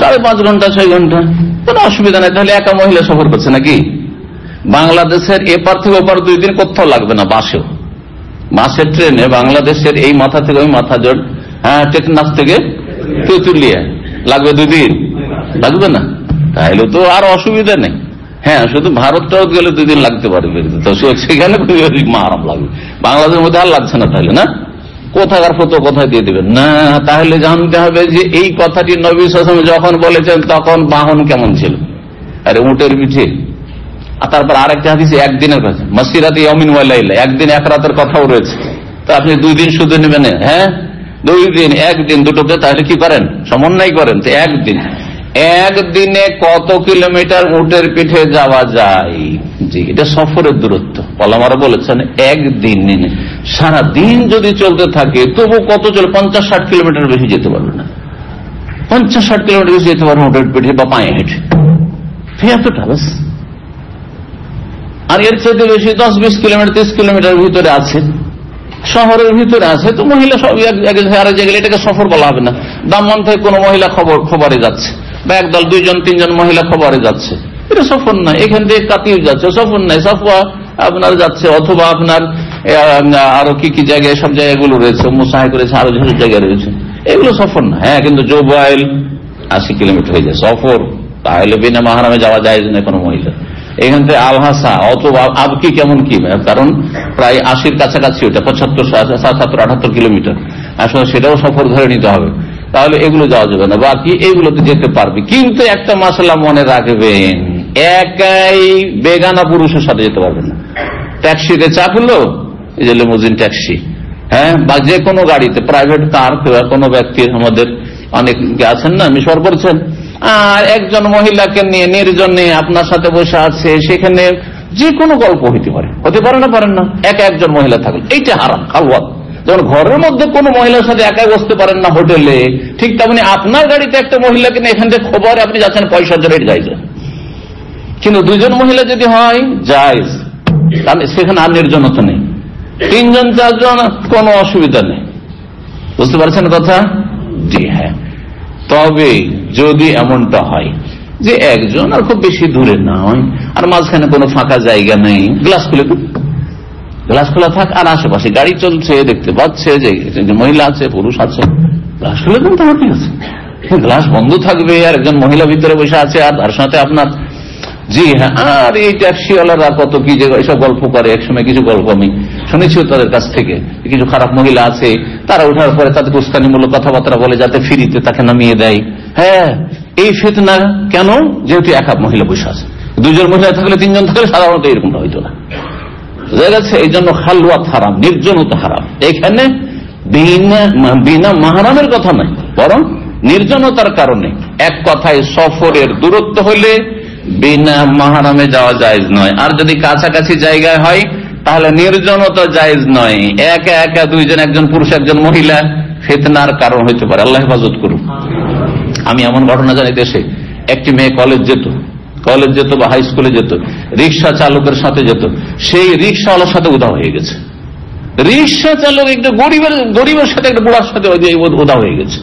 5.5 ঘন্টা 6 ঘন্টা, কোনো অসুবিধা নেই। তাহলে একা মহিলা সফর করছে নাকি? বাংলাদেশের এপার থেকে ওপার 2 দিন কোথাও লাগবে না, বাসের ট্রেনে বাংলাদেশের এই মাথা থেকে ওই মাথা জোট, টেকনাফ থেকে তেঁতুলিয়া লাগবে 2 দিন, লাগবে না? তাহলে তো আর অসুবিধা নেই। হ্যাঁ, শুধু ভারতটাও গেলে 2 দিন লাগতে পারে, তো সেখানে আরাম লাগবে, বাংলাদেশের মধ্যে আর লাগছে না। তাহলে না, কোথাকার ফতোয়া কোথায় দিয়ে দেবেন না? তাহলে জানতে হবে যে এই কথাটি নবী সাল্লাল্লাহু আলাইহি ওয়াসাল্লাম যখন বলেছেন তখন বাহন কেমন ছিল, আরে উটের পিঠে। আর তারপর আরেকটা হাদিসে একদিনের কথা, মাসিরাতে ইয়ামিন ওয়া লাইলা, একদিন এক রাতের কথাও রয়েছে। তো আপনি 2 দিন শুধু নেবেন? হ্যাঁ, 2 দিন, 1 দিন দুটোকে তাহলে কি করেন, সমন্বয় করেন। তো 1 দিন, একদিনে কত কিলোমিটার উটের পিঠে যাওয়া যায়? জি, এটা সফরের দূরত্ব। ওলামারা বলেছেন একদিনে, সারা দিন যদি চলতে থাকে তবু কত চলে, 50-60 কিলোমিটার বেশি যেতে পারবে না। 50-60 কিলোমিটার বেশি যেতে পারবে উটের পিঠে বা পায়ে হেঁটে, এতটা বাস। আর এর চাইতে বেশি 10-20 কিলোমিটার 30 কিলোমিটার ভিতরে আছে, শহরের ভিতরে আছে, তো মহিলা সব আরেক জায়গায়, এটাকে সফর বলা হবে না। দাম্মান থেকে কোনো মহিলা খবরে যাচ্ছে, বা একদল 2-3 মহিলা খবরে যাচ্ছে, এটা সফর নয়। এখান থেকে কাতিও যাচ্ছে, সফর নাই। সাফওয়া আপনার যাচ্ছে, অথবা আপনার আরো কি কি জায়গায়, সব জায়গাগুলো রয়েছে, মুসাহিদ রয়েছে, আরো যেসব জায়গায় রয়েছে, এগুলো সফর না। হ্যাঁ, কিন্তু জোবাইল 80 কিলোমিটার হয়ে যায় সফর, তাহলে বিনা মাহরামে যাওয়া যায় না কোনো মহিলা। এখান থেকে আলহাসা অথবা আবকি কেমন কি, কারণ প্রায় 80-র কাছাকাছি, ওটা 75-78 কিলোমিটার, আসলে সেটাও সফর ধরে নিতে হবে, তাহলে এগুলো যাওয়া যাবে না। বাকি এগুলোতে যেতে পারবে, কিন্তু একটা মাসলা মনে রাখবেন, একাই বেগানা পুরুষের সাথে যেতে পারবেন না। ট্যাক্সিতে চাপলো, এই যে লিমুজিন ট্যাক্সি, হ্যাঁ, বা যে কোনো গাড়িতে, প্রাইভেট কার, কোনো ব্যক্তির, আমাদের অনেক আছেন না, মিশর করছেন, আর একজন মহিলাকে নিয়ে নির্জনে আপনার সাথে বসে আছে, সেখানে যে কোনো গল্প হতে পারে না, পারেন না, একজন মহিলা থাকলে এইটা হারাম, খালওয়াত। যেমন ঘরের মধ্যে কোনো মহিলার সাথে একাই বসতে পারেন না হোটেলে, ঠিক তেমনি আপনার গাড়িতে একটা মহিলাকে নিয়ে এখান থেকে খবর আপনি যাচ্ছেন পয়সার জন্য, এটা যাইজ। কিন্তু 2জন মহিলা যদি হয় জায়েজ, তাহলে সেখানে আর নির্জনতা নেই। 3-4জন কোনো অসুবিধা নেই, বুঝতে পারছেন কথা? জি হ্যাঁ। তবে যদি এমনটা হয় যে একজন আর খুব বেশি দূরে নয়, আর মাঝখানে কোনো ফাঁকা জায়গা নেই, গ্লাস খোলা থাক, আর আশেপাশে গাড়ি চলছে, দেখতে পাচ্ছে যে মহিলা আছে, পুরুষ আছে, গ্লাস খুলে দেন, তাহলে ঠিক আছে। গ্লাস বন্ধ থাকবে, আর একজন মহিলা ভিতরে বসে আছে, আর তার সাথে আপনার, জি হ্যাঁ। আর এই ট্যাক্সিওয়ালারা কত কি যে এসব গল্প করে, একসময় কিছু গল্প আমি শুনেছি তাদের কাছ থেকে, কিছু খারাপ মহিলা আছে, তারা ওঠার পরে তাদের উস্কানিমূলক কথাবার্তা বলে যাতে ফ্রিতে তাকে নামিয়ে দেয়। হ্যাঁ, এই ফিতনা কেন? যেহেতু একা মহিলা বসে আছে, 2জন মহিলা থাকলে, 3জন থাকলে সাধারণত এরকমটা হইতো না, বুঝা গেছে? এই জন্য খালওয়াত হারাম, নির্জনতা হারাম। এখানে বিনা মাহরামের কথা নাই, বরং নির্জনতার কারণে। এক কথায় সফরের দূরত্ব হলে বিনা মাহরামে যাওয়া জায়েজ নয়। আর যদি কাছাকাছি জায়গায় হয় তাহলে নির্জনতা জায়েজ নয়। একা একা 2জন, একজন পুরুষ একজন মহিলা, ফিতনার কারণ হইতে পারে, আল্লাহ হেফাজত করুন। আমি এমন ঘটনা জানি, দেশে একটি মেয়ে কলেজ যেত বা হাই স্কুলে যেত, রিক্সা চালকের সাথে যেত, সেই রিক্সাওয়ালার সাথে উদা হয়ে গেছে। রিক্সা চালক একটা গরিবের সাথে, একটা বুড়ার সাথে উদা হয়ে গেছে।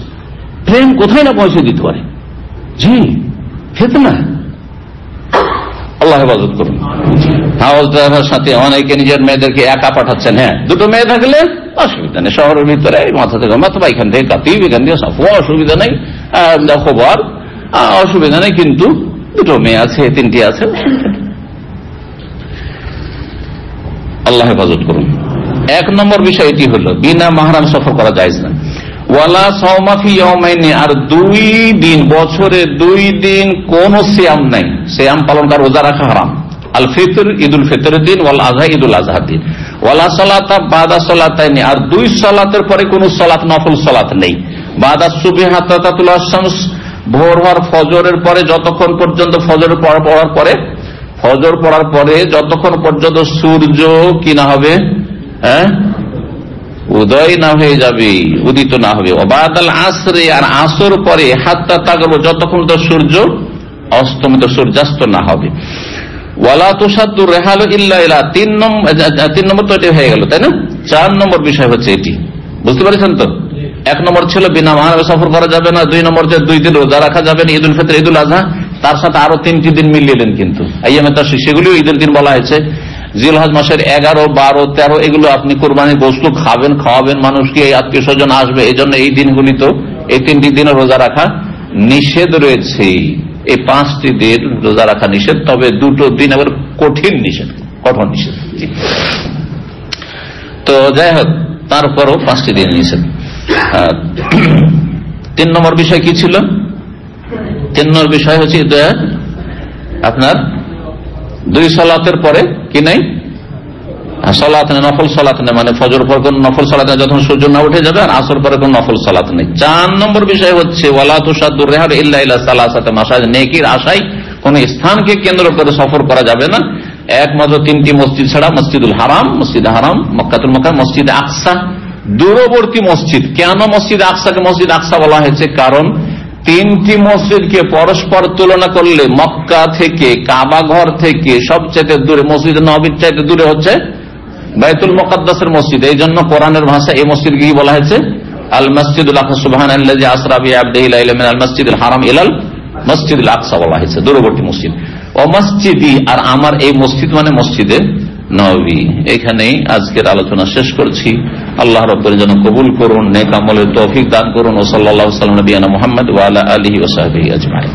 প্রেম কোথায় না পৌঁছে দিতে পারে। জি, ফিতনা, আল্লাহ হেফাজত করুন। হাউস ড্রাইভার সাথে অনেকে নিজের মেয়েদেরকে একা পাঠাচ্ছেন। হ্যাঁ, 2টো মেয়ে থাকলে অসুবিধা নেই, শহরের ভিতরে মাথা থেকে মাথা, এখান থেকে কাতিব, এখান থেকে সাফওয়া, অসুবিধা নেই, খবর অসুবিধা নেই। কিন্তু 2টো মেয়ে আছে, 3টি আছে, আল্লাহ হেফাজত করুন। 1 নম্বর বিষয় এটি হলো, বিনা মাহরাম সফর করা জায়েজ না। ওয়ালা সাওমা ফি ইয়াওমাইনি, আর 2 দিন, বছরে 2 দিন কোন সিয়াম নাই, সিয়াম পালন করা, রোজা রাখা হারাম। আল ফিতর, ঈদুল ফিতরের দিন, ওয়াল আযহা, ঈদুল আযহার দিন। ওয়ালা সালাতা বাদা সালাতাইনি, আর 2 সালাতের পরে কোন সালাত, নফল সালাত নেই। বাদা সুবহি হাত্তা তাতুলা শামস, ভোর হওয়ার, ফজরের পরে যতক্ষণ পর্যন্ত, ফজর পড়ার পরে যতক্ষণ পর্যন্ত সূর্য কি না হবে, হ্যাঁ, উদয় না হয়ে যাবে, উদিত না হবে। ওবাদাল আসরে, আর আসর পরে, হাত্তা তাগরু, যতক্ষণ তো সূর্য অস্তমিত, সূর্যাস্ত না হবে। ওয়ালা তুসাদ্দু রিহালু ইল্লা ইলা, 3 নম্বর তো এটা হয়ে গেল, তাই না? 4 নম্বর বিষয় হচ্ছে এটি, বুঝতে পারছেন তো? 1 নম্বর ছিল বিনা মাহরামে সফর করা যাবে না, 2 নম্বর যে 2 দিন রোজা রাখা যাবে না, ঈদুল ফিতর, ঈদুল আযহা, তার সাথে আরো 3টি দিন মিলিয়ে কিন্তু আইয়ামে তাশরিক, সেগুলিও ঈদের দিন বলা হয়েছে। জিলহজ মাসের 11, 12, 13 এগুলো আপনি কোরবানির গোশত খাওয়াবেন মানুষকে, আত্মীয় স্বজন আসবে, এই জন্য এই দিনগুলি তো, এই 3টি দিনে রোজা রাখা নিষেধ রয়েছে। এই 5টি দিন রোজা রাখা নিষেধ, তবে 2টো দিন আবার কঠোর নিষেধ। তো যাই হোক, তারপরও 5টি দিন নিষেধ। 3 নম্বর বিষয় কি ছিল? 3 নম্বর বিষয় হচ্ছে আপনার 2 সালাতের পরে কি নাই, সালাত নেই, নফল সালাত নেই, মানে ফজর পর কোন নফল সালাত নেই যখন সূর্য না উঠে যাবে, আর আসর পরে কোন নফল সালাত নেই। 4 নম্বর বিষয় হচ্ছে ওয়ালা তুসাদ্দুর রিহাল ইল্লা ইলা সালাসাতি মাসাজিদ, নেকির আশায় কোন স্থানকে কেন্দ্র করে সফর করা যাবে না একমাত্র 3টি মসজিদ ছাড়া, মসজিদুল হারাম, মসজিদ হারাম, মক্কাতুল মুকাররম, মসজিদ আকসা, দূরবর্তী মসজিদ। কেন মসজিদ আকসাকে মসজিদ আকসা বলা হয়েছে? কারণ 3টি মসজিদকে পরস্পর তুলনা করলে মক্কা থেকে, কাবা ঘর থেকে সবচেয়ে দূরে, মসজিদ নববীর চাইতে দূরে হচ্ছে বাইতুল মুকাদ্দাসের মসজিদ। এই জন্য কোরআনের ভাষা এই মসজিদকে কি বলা হয়েছে? আল মসজিদুল আকসা, সুবহানাল্লাযী আসরা বিআবদিহি লাইলাম মিনাল মসজিদিল হারাম ইলাল মসজিদুল আকসা বলা হয়েছে, দূরবর্তী মসজিদ। ও মসজিদি, আর আমার এই মসজিদ মানে মসজিদে নববী। এখানেই আজকের আলোচনা শেষ করছি। আল্লাহ রাব্বুল যেন কবুল করুন, নেক আমলের তৌফিক দান করুন। ও সাল্লাল্লাহু আলাইহি ওয়া সাল্লাম নবিয়ানা মুহাম্মদ ওয়া আলা আলিহি ওয়া সাহবিহি আজমাইন।